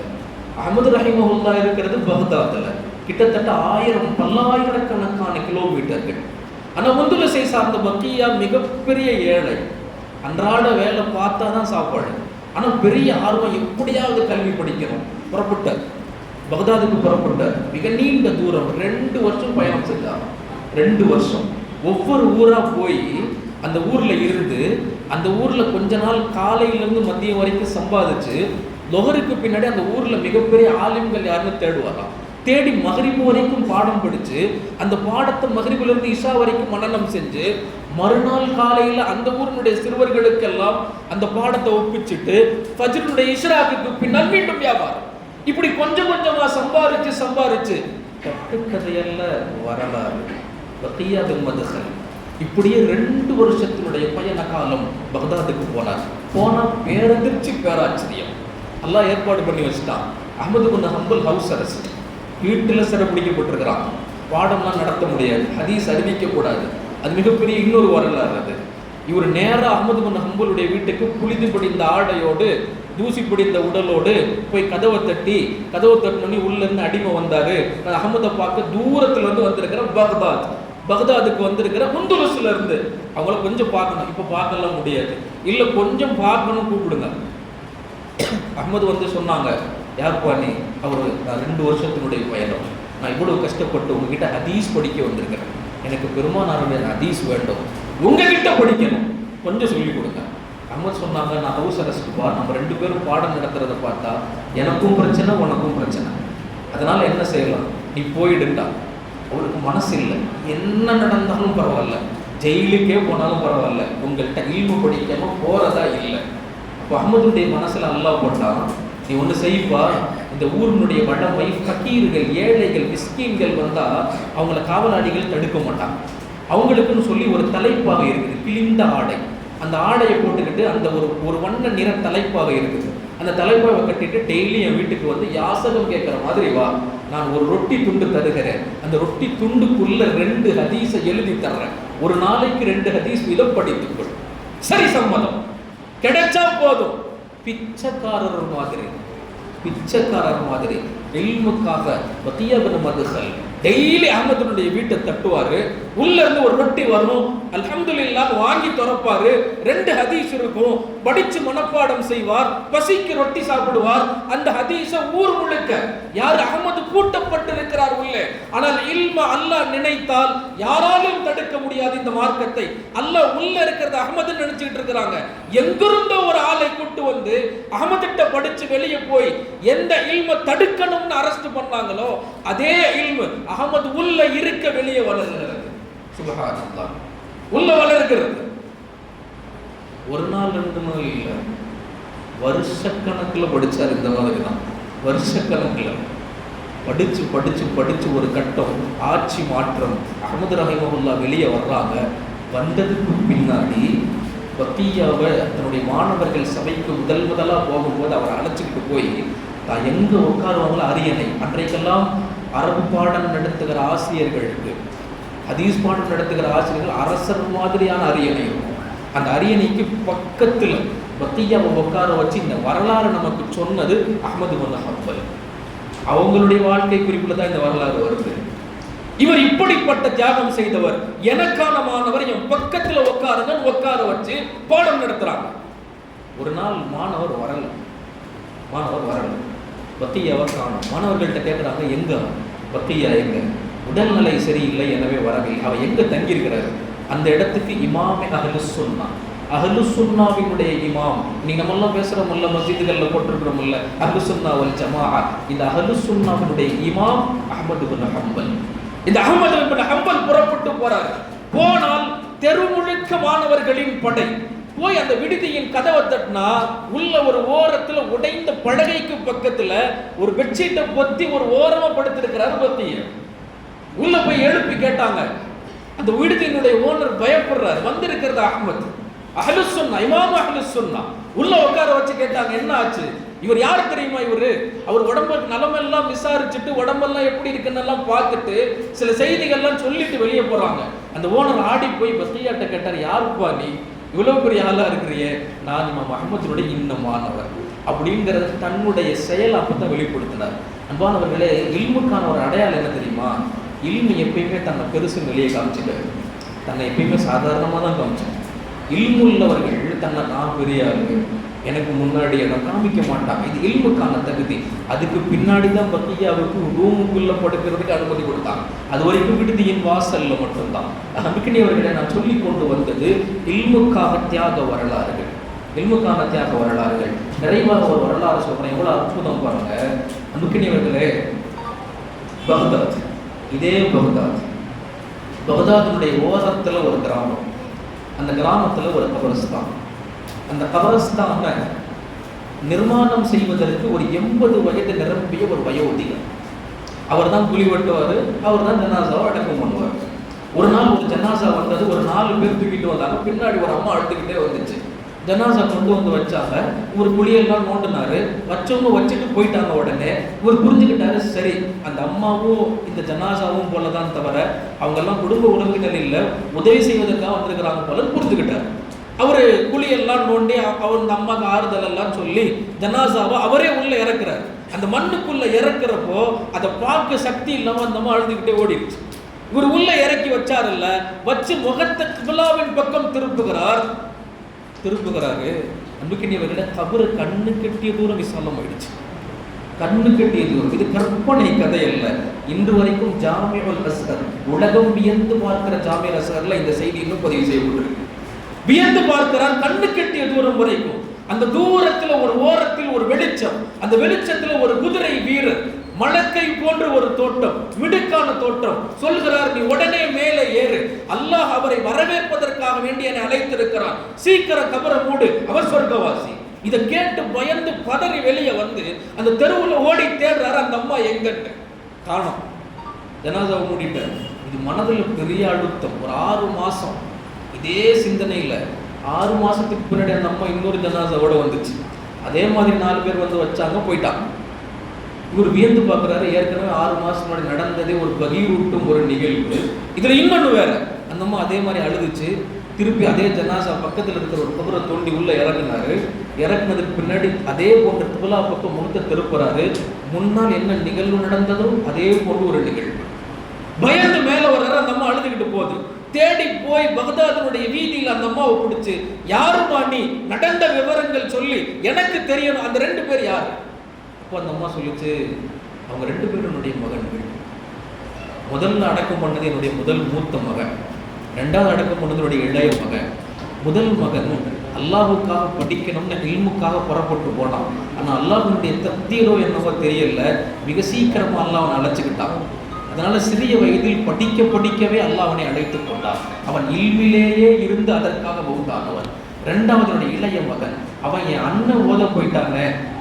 அஹ்மது ரஹிமஹுல்லா இருக்கிறது பக்தாத்ல. கிட்டத்தட்ட 1000 பல்லாயிரக்கணக்கான கிலோமீட்டர்கள். ஆனால் உந்துலுஸை சார்ந்த பக்கியா மிகப்பெரிய ஏழை, அன்றாட வேலை பார்த்தா தான் சாப்பாடு. ஆனால் பெரிய ஆர்வம், எப்படியாவது கல்வி படிக்கணும். புறப்பட்டார், பக்தாதுக்கு புறப்பட்டார். மிக நீண்ட தூரம் 2 வருஷம் பயணம் செஞ்சார். 2 வருஷம் ஒவ்வொரு ஊரா போய் அந்த ஊர்ல இருந்து, அந்த ஊர்ல கொஞ்ச நாள் காலையிலிருந்து மதியம் வரைக்கும் சம்பாதிச்சு, லொஹருக்கு பின்னாடி அந்த ஊர்ல மிகப்பெரிய ஆலிம்கள் யாருன்னு தேடுவாராம். தேடி மகரிபு வரைக்கும் பாடம் படிச்சு, அந்த பாடத்தை மகரிபுல இருந்து இஷா வரைக்கும் மனனம் செஞ்சு, மறுநாள் காலையில அந்த ஊரினுடைய சிறுவர்களுக்கெல்லாம் அந்த பாடத்தை ஒப்பிச்சுட்டு ஃபஜ்ருடைய இஷ்ராக்குக்கு பின்னால் மீண்டும் வியாபாரம். இப்படி கொஞ்சம் கொஞ்சமா சம்பாரிச்சு கட்டுக்கதையல்ல வரலாறு. பகியா பின் மத்ஹல் இப்படியே 2 வருஷத்தினுடைய பயண காலம் பக்தாதுக்கு போனார். போனா பேரதிர்ச்சி பேராச்சரியம். அல்லாஹ் ஏற்பாடு பண்ணி வச்சுட்டான். அஹ்மது இப்னு ஹம்பல் ஹவுஸ் அரசு, வீட்டில் சிறைப்பிடிக்கப்பட்டிருக்கிறான். பாடம்லாம் நடத்த முடியாது, ஹதீஸ் அறிவிக்கக்கூடாது. அது மிகப்பெரிய இன்னொரு வரலாறு. அது இவர் நேராக அஹ்மது இப்னு ஹம்பலுடைய வீட்டுக்கு புலிது படிந்த ஆடையோடு, தூசி பிடிந்த உடலோடு போய் கதவை தட்டினோடனே உள்ள இருந்து அடிமை வந்தாரு. அஹ்மதை பார்க்க தூரத்துல இருந்து வந்திருக்கிற பக்தாதுக்கு வந்திருக்கிற உந்துலுஸ்ல இருந்து. அவங்கள கொஞ்சம் பார்க்கணும், இப்ப பார்க்கலாம் முடியாது, இல்ல கொஞ்சம் பார்க்கணும், கூப்பிடுங்க. அஹ்மது வந்து சொன்னாங்க, யார்ப்பா நீ? அவரு, நான் 2 வருஷத்தினுடைய பயணம், நான் இவ்வளவு கஷ்டப்பட்டு உங்ககிட்ட ஹதீஸ் படிக்க வந்திருக்கிறேன், எனக்கு பெருமானாருடைய ஹதீஸ் வேண்டும், உங்ககிட்ட படிக்கணும், கொஞ்சம் சொல்லிக் கொடுங்க. அஹ்மது சொன்னாங்க, நான் ஹவுஸ் அரசுக்கு பா, நம்ம 2 பேரும் பாடம் நடத்துறத பார்த்தா எனக்கும் பிரச்சனை உனக்கும் பிரச்சனை, அதனால என்ன செய்யலாம், நீ போயிடுண்டா. அவருக்கு மனசு இல்லை, என்ன நடந்தாலும் பரவாயில்ல, ஜெயிலுக்கே போனாலும் பரவாயில்ல, உங்கள்கிட்ட இல்மு படிக்காம போறதா இல்லை. அப்போ அஹ்மதுடைய மனசுல அல்லாஹ் போட்டான், நீ ஒன்று செய்ப்பா, இந்த ஊரினுடைய வடமை, ஃபக்கீர்கள், ஏழைகள், மிஸ்கீன்கள் வந்தா அவங்கள காவலாளிகள் தடுக்க மாட்டாங்க. அவங்களுக்குன்னு சொல்லி ஒரு தலைப்பாக இருக்குது, கிழிந்த ஆடை. அந்த ஆடையை போட்டுக்கிட்டு அந்த ஒரு வண்ண நிற தலைப்பாக இருக்குது. அந்த தலைப்பாவை கட்டிட்டு டெய்லி என் வீட்டுக்கு வந்து யாசகம் கேட்குற மாதிரி வா, நான் ஒரு ரொட்டி துண்டு தருகிறேன், அந்த ரொட்டி துண்டுக்குள்ள 2 ஹதீஸை எழுதி தர்றேன், ஒரு நாளைக்கு 2 ஹதீஸ் வீதம் படித்துக்கொள். சரி, சம்மதம், கிடைச்சா போதும். பிச்சைக்காரர் மாதிரி இல்முக்காக பகியா பின் மத்ஹல் டெய்லி அஹ்மதுடைய வீட்டை தட்டுவாரு. உள்ள இருந்து ஒரு ரொட்டி வரும், அல்ஹம்துலில்லாஹ் வாங்கி திறப்பாரு, 2 ஹதீஸ் இருக்கும், படிச்சு மனப்பாடம் செய்வார், பசிக்கு ரொட்டி சாப்பிடுவார். அந்த ஹதீஸ ஊர் முழுக்க யார் அஹ்மது பூட்டப்பட்டு இருக்கிறார் உள்ளே. ஆனால் இல்ம அல்லாஹ் நினைத்தால் யாராலும் தடுக்க முடியாது. இந்த மார்க்கத்தை அல்லாஹ் உள்ள இருக்கிறது அஹ்மது நினைச்சிட்டு இருக்கிறாங்க. எங்கிருந்தோ ஒரு ஆளை கூட்டு வந்து அஹ்மதிட்ட படிச்சு வெளியே போய் எந்த இல்ம தடுக்கணும்னு அரெஸ்ட் பண்ணாங்களோ அதே இல்மு அஹ்மது உள்ள இருக்க வெளியே வளர்கிறது. சுப்ஹானல்லாஹ், உள்ள வளர்கிறது. ஒரு நாள் 2 நாள் இல்லை, வருஷக்கணக்கில் படிச்சார். இந்த மாதிரி தான் வருஷக்கணக்கில் படிச்சு படிச்சு படிச்சு ஒரு கட்டம் ஆட்சி மாற்றம். அஹ்மது ரஹிமஹுல்லா வெளியே வர்றாங்க. வந்ததுக்கு பின்னாடி பகியாவை தன்னுடைய மாணவர்கள் சபைக்கு முதலாக போகும்போது அவரை அழைச்சிக்கிட்டு போய் தான் எங்கே உட்காருவாங்களோ அரியணை, அன்றைக்கெல்லாம் அரபு பாடம் நடத்துகிற ஆசிரியர்களுக்கு, ஹதீஸ் பாடம் நடத்துகிற ஆசிரியர்கள் அரசர் மாதிரியான அரியணை இருக்கும். அந்த அரியணைக்கு பக்கத்தில் பகியாவை உட்கார வச்சு இந்த வரலாறு நமக்கு சொன்னது அஹ்மது இப்னு ஹம்பல். அவங்களுடைய வாழ்க்கை குறிப்புல தான் இந்த வரலாறு வருது. இவர் இப்படிப்பட்ட தியாகம் செய்தவர், எனக்கான மாணவர் என் பக்கத்துல உட்கார வச்சு பாடம் நடத்துறாங்க. ஒரு நாள் மாணவர் வரல, பகியாவை காணும். மாணவர்கள்ட்ட கேட்குறாங்க, எங்க பகியா, எங்க உடல்நிலை சரியில்லை எனவே வரவில்லை. அவர் எங்க தங்கியிருக்கிறாரு? அந்த இடத்துக்கு இமாமே அஹ்லு சுன்னாவினுடைய இமாம். நீங்க நம்மெல்லாம் பேசுறோம்ல, மஸ்ஜிதுகளில் போட்டிருக்கிறோம்ல அஹ்லு சுன்னா வல் ஜமாஅ, இந்த அஹ்லு சுன்னாவினுடைய இமாம் அஹ்மது இப்னு ஹம்பல். இந்த அஹ்மது இப்னு ஹம்பல் புறப்பட்டு போறாரு. போனால் தெரு முழுக்க மாணவர்களின் படை. போய் அந்த விடுதியின் கதவை தட்டினா உள்ள ஒரு ஓரத்துல உடைந்த பலகைக்கு பக்கத்துல ஒரு பெட்ஷீட்டை பொத்தி ஒரு ஓரமா படுத்திருக்கிறாரு பத்திய. உள்ள போய் எழுப்பி கேட்டாங்க. அந்த விடுதியினுடைய ஓனர் பயப்படுறாரு. வந்திருக்கிறது அஹ்மத், அஹ்லு சுன்னா, இமாம் அஹ்லு சுன்னா, உள்ள உட்கார வச்சு கேட்டாங்க, என்ன ஆச்சு, இவர் யாரு தெரியுமா, இவரு அவர் உடம்பு நலமெல்லாம் விசாரிச்சுட்டு உடம்பெல்லாம் எப்படி இருக்குன்னு எல்லாம் பார்த்துட்டு சில செய்திகள்லாம் சொல்லிட்டு வெளியே போறாங்க. அந்த ஓனர் ஆடி போய் பஸ்தியாட்ட கேட்டார், யாருப்பா நீ, இவ்வளவு பெரிய ஆளா இருக்கிறியே? நான் இமாம் அஹ்மதுடைய இன்னமானவர் அப்படிங்கிறது தன்னுடைய செயல் அப்பதான் வெளிப்படுத்தினார். அன்பானவர்களே, இல்முக்கான ஒரு அடையாளம் என்ன தெரியுமா? இல்மு எப்பயுமே தன்னை பெருசு வெளியே காமிச்சுக்காரு, தன்னை எப்பயுமே சாதாரணமாக தான் காமிச்சோம். இல்முள்ளவர்கள் தன்னை நான் பெரிய ஆளு, எனக்கு முன்னாடி இடம் காமிக்க மாட்டாங்க. இது இல்முக்கான தகுதி. அதுக்கு பின்னாடி தான் பக்கியாவுக்கு ரூமுக்குள்ள படுக்கிறதுக்கு அனுமதி கொடுத்தாங்க. அது வரைக்கும் விடுதியின் வாசல்ல மட்டும்தான். அம்பிக்கணியவர்களை நான் சொல்லி கொண்டு வந்தது இல்முக்காக தியாக வரலாறுகள், இல்முக்கான தியாக வரலாறுகள். நிறைவாக ஒரு வரலாறு சொல்றேன், எவ்வளவு அற்புதம் பாருங்க. அம்பிக்கணியவர்களே, பகதாத், இதே பகதாதினுடைய ஓரத்துல ஒரு கிராமம், அந்த கிராமத்துல ஒரு கபரஸ்தான். அந்த கபரஸ்தானை நிர்மாணம் செய்வதற்கு ஒரு 80 வயது நிரம்பிய ஒரு வயோதிகர், அவர் தான் குழி வெட்டுவார், அவர் தான் ஜனாசாவை அடக்கம் பண்ணுவார். ஒரு நாள் ஒரு ஜனாசா வந்தது, ஒரு 4 பேர் தூக்கிட்டு வந்தாங்க, பின்னாடி ஒரு அம்மா அழுத்துக்கிட்டே வந்துச்சு. ஜனாசா கொண்டு வந்து வச்சாங்க, ஒரு குழியெல்லாம் நோண்டினாரு, வச்சவங்க வச்சுட்டு போயிட்டாங்க. உடனே இவர் புரிஞ்சுக்கிட்டாரு, சரி அந்த அம்மாவும் இந்த ஜனாசாவும் போலதான் தவிர அவங்க எல்லாம் குடும்ப உறவினர் இல்லை, உதவி செய்வதற்காக வந்திருக்கிறாங்க போல புரிஞ்சுக்கிட்டாரு. அவரு குழியெல்லாம் நோண்டி அவர் அந்த அம்மாவுக்கு ஆறுதல் எல்லாம் சொல்லி ஜனாசாவை அவரே உள்ள இறக்குறாரு. அந்த மண்ணுக்குள்ள இறக்குறப்போ அதை பார்க்க சக்தி இல்லாம அந்த அம்மா அழுதுகிட்டே ஓடிடுச்சு. இவர் உள்ள இறக்கி வச்சாருல்ல, வச்சு முகத்தை கிபிலாவின் பக்கம் திருப்புகிறாரு. நம்பிக்கையவர்கள கபரு கண்ணு கட்டிய தூரம் விசாலம் ஆயிடுச்சு, கண்ணு கட்டிய தூரம். இது கற்பனை கதை அல்ல. இன்று வரைக்கும் ஜாமிஉல் அஸ்கர், உலகம் வியந்து பார்க்கிற ஜாமிஉல் அஸ்கர்ல இந்த செய்தி இன்னும் பதிவு செய்யப்பட்டிருக்கு. வியந்து பார்க்கிறார், கண்ணு கட்டிய தூரம் வரைக்கும். அந்த தூரத்துல ஒரு ஓரத்தில் ஒரு வெளிச்சம், அந்த வெளிச்சத்துல ஒரு குதிரை வீரர், மலக்கை போன்ற ஒரு தோட்டம், மிடுக்கான தோட்டம். சொல்கிறார், நீ உடனே மேலே ஏறு, அல்லாஹ் அவரை வரவேற்பதற்காக வேண்டி என்னை அழைத்திருக்கிறான், சீக்கிரம் கபரை மூடு, அவர் சொர்க்கவாசி. இதை கேட்டு பயந்து பதறி வெளியே வந்து அந்த தெருவுல ஓடி தேடுறாரு, அந்த அம்மா எங்கன்னு காணோம். ஜனாசாவை மூடிட்டார். இது மனதில் பெரிய அழுத்தம். ஒரு 6 மாசம் இதே சிந்தனையில், 6 மாசத்துக்கு பின்னாடி அந்த அம்மா இன்னொரு ஜனாசாவோட வந்துச்சு. அதே மாதிரி 4 பேர் வந்து வச்சாங்க, போயிட்டாங்க. இவர் வியந்து பார்க்குறாரு, ஏற்கனவே 6 மாசம் முன்னாடி நடந்ததே ஒரு பகீரூட்டும் ஒரு நிகழ்வு, இதுல இன்னொன்று வேற. அந்த அம்மா அதே மாதிரி அழுதுச்சு. திருப்பி அதே ஜனாசா பக்கத்தில் இருக்கிற ஒரு கபரை தோண்டி உள்ள இறக்குனாரு. இறக்குனதுக்கு பின்னாடி அதே போன்ற கிபிலா பக்கம் முகத்தை திருப்புறாரு. முன்னால் என்ன நிகழ்வு நடந்ததோ அதே போன்று ஒரு நிகழ்வு. பயந்து மேல வர்றாரு, அந்த அம்மா அழுதுகிட்டு போகுது. தேடி போய் பகதாதினுடைய வீதியில் அந்த அம்மாவை பிடிச்சு, யாருமா நீ, நடந்த விவரங்கள் சொல்லி எனக்கு தெரியணும், அந்த 2 பேர் யாரு? அப்போ அந்த அம்மா சொல்லிச்சு, அவங்க 2 பேரும் என்னுடைய மகன்கள். முதல்ல அடக்கம் பண்ணது என்னுடைய முதல் மூத்த மகன், 2வது அடக்கம் பண்ணது என்னுடைய இளைய மகன். முதல் மகன் அல்லாஹுக்காக படிக்கணும்னு இல்முக்காக புறப்பட்டு போனான். ஆனால் அல்லாஹுடைய தக்தீரோ என்னவோ தெரியல, மிக சீக்கிரமா அல்லாஹ் அவனை அழைச்சிக்கிட்டான். அதனால சிறிய வயதில் படிக்கவே அல்லாஹ் அவனை அழைத்துக் கொண்டான். அவன் இல்மிலேயே இருந்து அதற்காக மௌத்தானவன். 2வது இளைய மகன், அவன் என் அண்ணன் ஓத போயிட்டாங்க,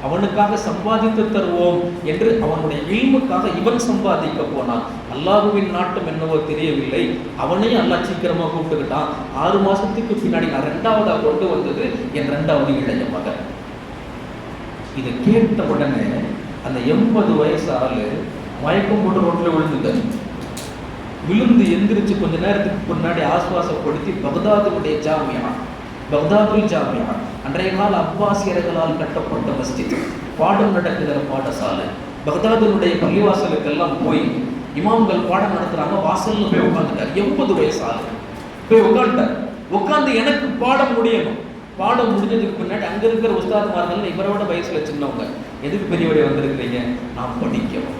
அவனுக்காக சம்பாதித்து தருவோம் என்று அவனுடைய இல்முக்காக இவன் சம்பாதிக்க போனான். அல்லாஹுவின் நாட்டம் என்னவோ தெரியவில்லை, அவனையும் அல்லாஹ் சீக்கிரமா கூப்பிட்டுக்கிட்டான். 6 மாசத்துக்கு பின்னாடி நான் 2வதா கொண்டு வந்தது என் 2வது இளைய மகன். இதை கேட்ட உடனே அந்த 80 வயசு ஆளு மயக்கம் போட்டு ரோட்டில் விழுந்துட்டார். விழுந்து எந்திரிச்சு கொஞ்ச நேரத்துக்கு முன்னாடி ஆஸ்வாசப்படுத்தி பகதாதுடைய ஜாமியா, பகதாதுல் ஜாமியா, அன்றைய கால அப்பாசியர்களால் கட்டப்பட்ட மஸ்ஜித், பாடம் நடக்குகிற பாடசாலை. பகதாதுடைய பள்ளிவாசலுக்கெல்லாம் போய் இமாம்கள் பாடம் நடத்துறாங்க, வாசல்ல போய் உட்காந்துட்டார். 80 வயசு ஆளு போய் உட்காந்துட்டார். உட்காந்து எனக்கு பாடம் முடியணும். பாடம் முடிஞ்சதுக்கு முன்னாடி அங்க இருக்கிற உஸ்தாத்மார்கள், இவரோட வயசுல சின்னவங்க, எதுக்கு பெரியவடைய வந்திருக்கிறீங்க? நான் படிக்கணும்,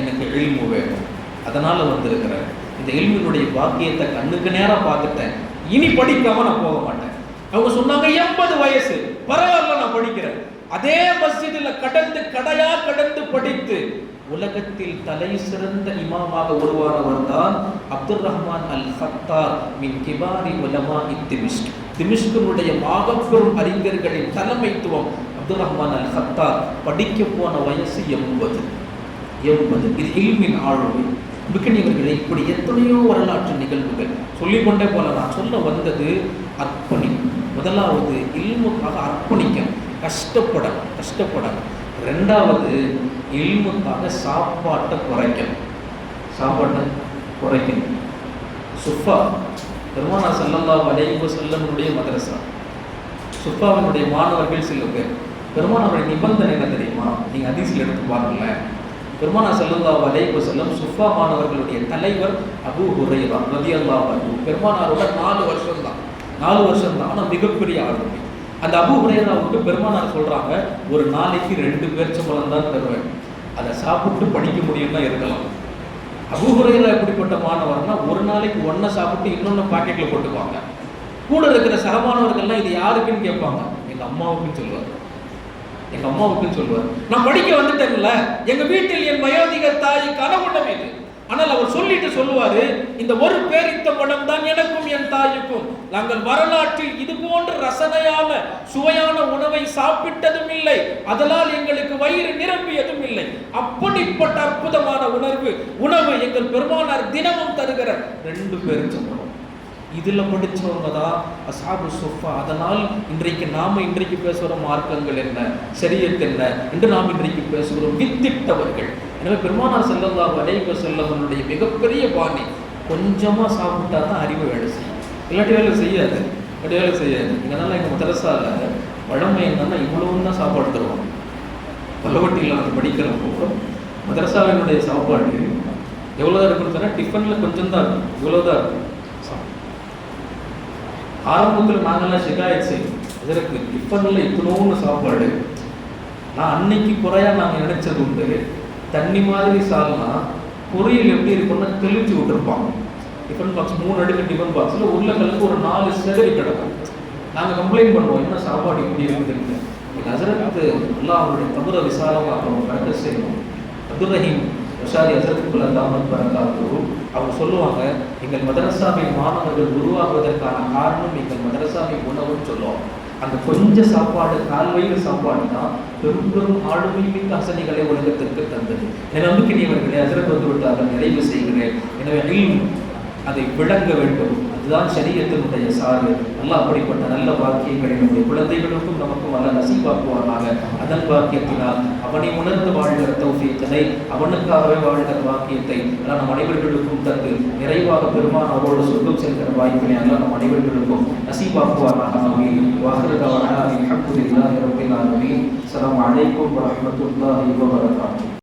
எனக்கு இல்மு வேணும், அதனால வந்திருக்கிறேன். இந்த இல்மினுடைய பாக்கியத்தை கண்ணுக்கு நேரா பார்த்துட்டேன், இனி படிக்காம நான் போக மாட்டேன். அவங்க சொன்னாங்க, 80 வயசு, பரவாயில்ல நான் படிக்கிறேன். அதே மஸ்ஜிதில் கடையா கடந்து படித்து உலகத்தில் தலை சிறந்த இமாமாக உருவானவர் தான் அப்துல் ரஹ்மான் அல் ஃபத்தார் மின் கிபாரி உலமா திமிஷ்க். திமிஷ்கினுடைய மாபெரும் அறிஞர்களின் தலைமைத்துவம் அப்துல் ரஹ்மான் அல் ஃபத்தார். படிக்க போன வயசு 80. இது இல்மின் ஆளுமை. மிக்கணியவர்களை இப்படி எத்தனையோ வரலாற்று நிகழ்வுகள் சொல்லிக்கொண்டே போல. நான் சொல்ல வந்தது அர்ப்பணிப்பு. முதலாவது இல்முக்காக அர்ப்பணிக்கணும், கஷ்டப்படணும். ரெண்டாவது இல்முக்காக சாப்பாட்டை குறைக்கணும். சுஃபா பெருமானார் ஸல்லல்லாஹு அலைஹி வஸல்லமுடைய மதரசா, சுஃபாவினுடைய மாணவர்கள் சில பேர். பெருமானாருடைய நிபந்தனை என்ன தெரியுமா? நீங்கள் ஹதீஸில் எடுத்து பாருங்களேன். பெருமானார் ஸல்லல்லாஹு அலைஹி வஸல்லம் சுஃபா மாணவர்களுடைய தலைவர் அபூ ஹுரைரா ரலியல்லாஹு அன்ஹு பெருமானாரோட 4 வருஷம் தான். ஆனால் மிகப்பெரிய ஆளுமை. அந்த அபூ ஹுரைராவுக்கு பெருமானார் சொல்கிறாங்க, ஒரு நாளைக்கு 2 பேரிச்சம்பழம் தான் தருவேன், அதை சாப்பிட்டு படிக்க முடியும்னா இருக்கலாம். அபூ ஹுரைரா எப்படிப்பட்ட மாணவர்னா, ஒரு நாளைக்கு ஒன்றை சாப்பிட்டு இன்னொன்று பாக்கெட்டில் போட்டுக்குவாங்க. கூட இருக்கிற சகமானவர்கள்லாம் இது யாருக்குன்னு கேட்பாங்க. எங்கள் அம்மாவுக்குன்னு சொல்லுவார். நான் படிக்க வந்துட்டேன்ல, எங்க வீட்டில் என் வயோதிக தாய் கனவுண்டம் இது. ஆனால் அவர் சொல்லுவாரு, இந்த ஒரு பேரித்தம்பழம் தான் எனக்கும் என் தாய்க்கும். நாங்கள் வரலாற்றில் இது போன்ற ரசனையான சுவையான உணவை சாப்பிட்டதும் இல்லை, அதனால் எங்களுக்கு வயிறு நிரம்பியதும் இல்லை. அப்படிப்பட்ட அற்புதமான உணவு எங்கள் பெருமானார் தினமும் தருகிற 2 பேரிச்சம்பழம். இதில் படித்தவங்க தான் அஸ்ஹாபு சுஃபா. அதனால் இன்றைக்கு பேசுகிற மார்க்கங்கள் என்ன, ஷரியத் என்ன என்று நாம் இன்றைக்கு பேசுகிறோம் வித்திட்டவர்கள். எனவே பெருமானார் ஸல்லல்லாஹு அலைஹி வஸல்லமுடைய மிகப்பெரிய பாணி, கொஞ்சமாக சாப்பிட்டா தான் அறிவு வேலை செய்யும், இல்லாட்டி வேலை செய்யாது. இதனால் எங்கள் மதரசாவில் வழமை என்னன்னா, இவ்வளவு தான் சாப்பாடு தருவாங்க. பல்லவட்டியில் வந்து படிக்கிறப்போ மதரசாவினுடைய சாப்பாடு எவ்வளோதான் இருக்குன்னு சொன்னால், டிஃபனில் கொஞ்சம் தான் இருக்கும், இவ்வளோதான் இருக்கும். ஆரம்பத்தில் நாங்கள்லாம் ஷிகாயத் செய்வோம், இதற்கு டிஃபனில் இத்தனோன்னு சாப்பாடு. நான் அன்னைக்கு குறையாக நாங்கள் நினைச்சது உண்டு, தண்ணி மாதிரி சால்னா பொரியல் எப்படி இருக்குன்னா தெளிச்சு விட்டுருப்பாங்க. டிஃபன் பாக்ஸ் 3 அடுக்கு டிஃபன் பாக்ஸில் உருளைக்கிழங்கு ஒரு 4 செதறி கிடக்கும். நாங்கள் கம்ப்ளைண்ட் பண்ணுவோம், என்ன சாப்பாடு இப்படி இருக்குதுன்னு. ஹஸரத் அல்லாஹ் அவருடைய தபுர விசாலமாக கரெக்டாக செய்யணும். அப்துல் ரஹீம் ரஷாதி ஹஸரத்துக்குள்ள தாமத் பரக்காத்து அவங்க சொல்லுவாங்க, எங்கள் மதரசாவின் மாணவர்கள் உருவாகுவதற்கான காரணம் எங்கள் மதரசாவின் உணவுன்னு சொல்லுவாங்க. அந்த கொஞ்சம் சாப்பாடு, கால்வயிறு சாப்பாடு தான் பெரும் ஆளுமை மிக்க அசனிகளை உலகத்திற்கு தந்தது. என் நம்பிக்கையவர்களை ஹஸரத் வந்து விட்டார்கள், நிறைவு செய்கிறேன். எனவே அதை விளங்க வேண்டும், அதுதான் ஷரியத்தினுடைய சாறு. அல்லாஹ் அப்படிப்பட்ட நல்ல வாக்கியங்களை நம்முடைய குழந்தைகளுக்கும் நமக்கும் அல்ல நசீபாக்குவானாக. அதன் வாக்கியத்தினால் அவனை உணர்ந்து வாழ்கிற தௌஃபீக்கை, அவனுக்காகவே வாழ்கிற வாக்கியத்தை எல்லாம் நம் அனைவர்களுக்கும் தந்து நிறைவாக பெருமானோடு சொர்க்கம் செல்கிற வாய்ப்பினை எல்லாம் நம் அனைவர்களுக்கும் நசீபாக்குவானாக. வாஹிரு தஅவானா அல்ஹம்துலில்லாஹி ரப்பில் ஆலமீன். அஸ்ஸலாமு அலைக்கும் வரஹ்மத்துல்லாஹி வபரகாத்துஹு.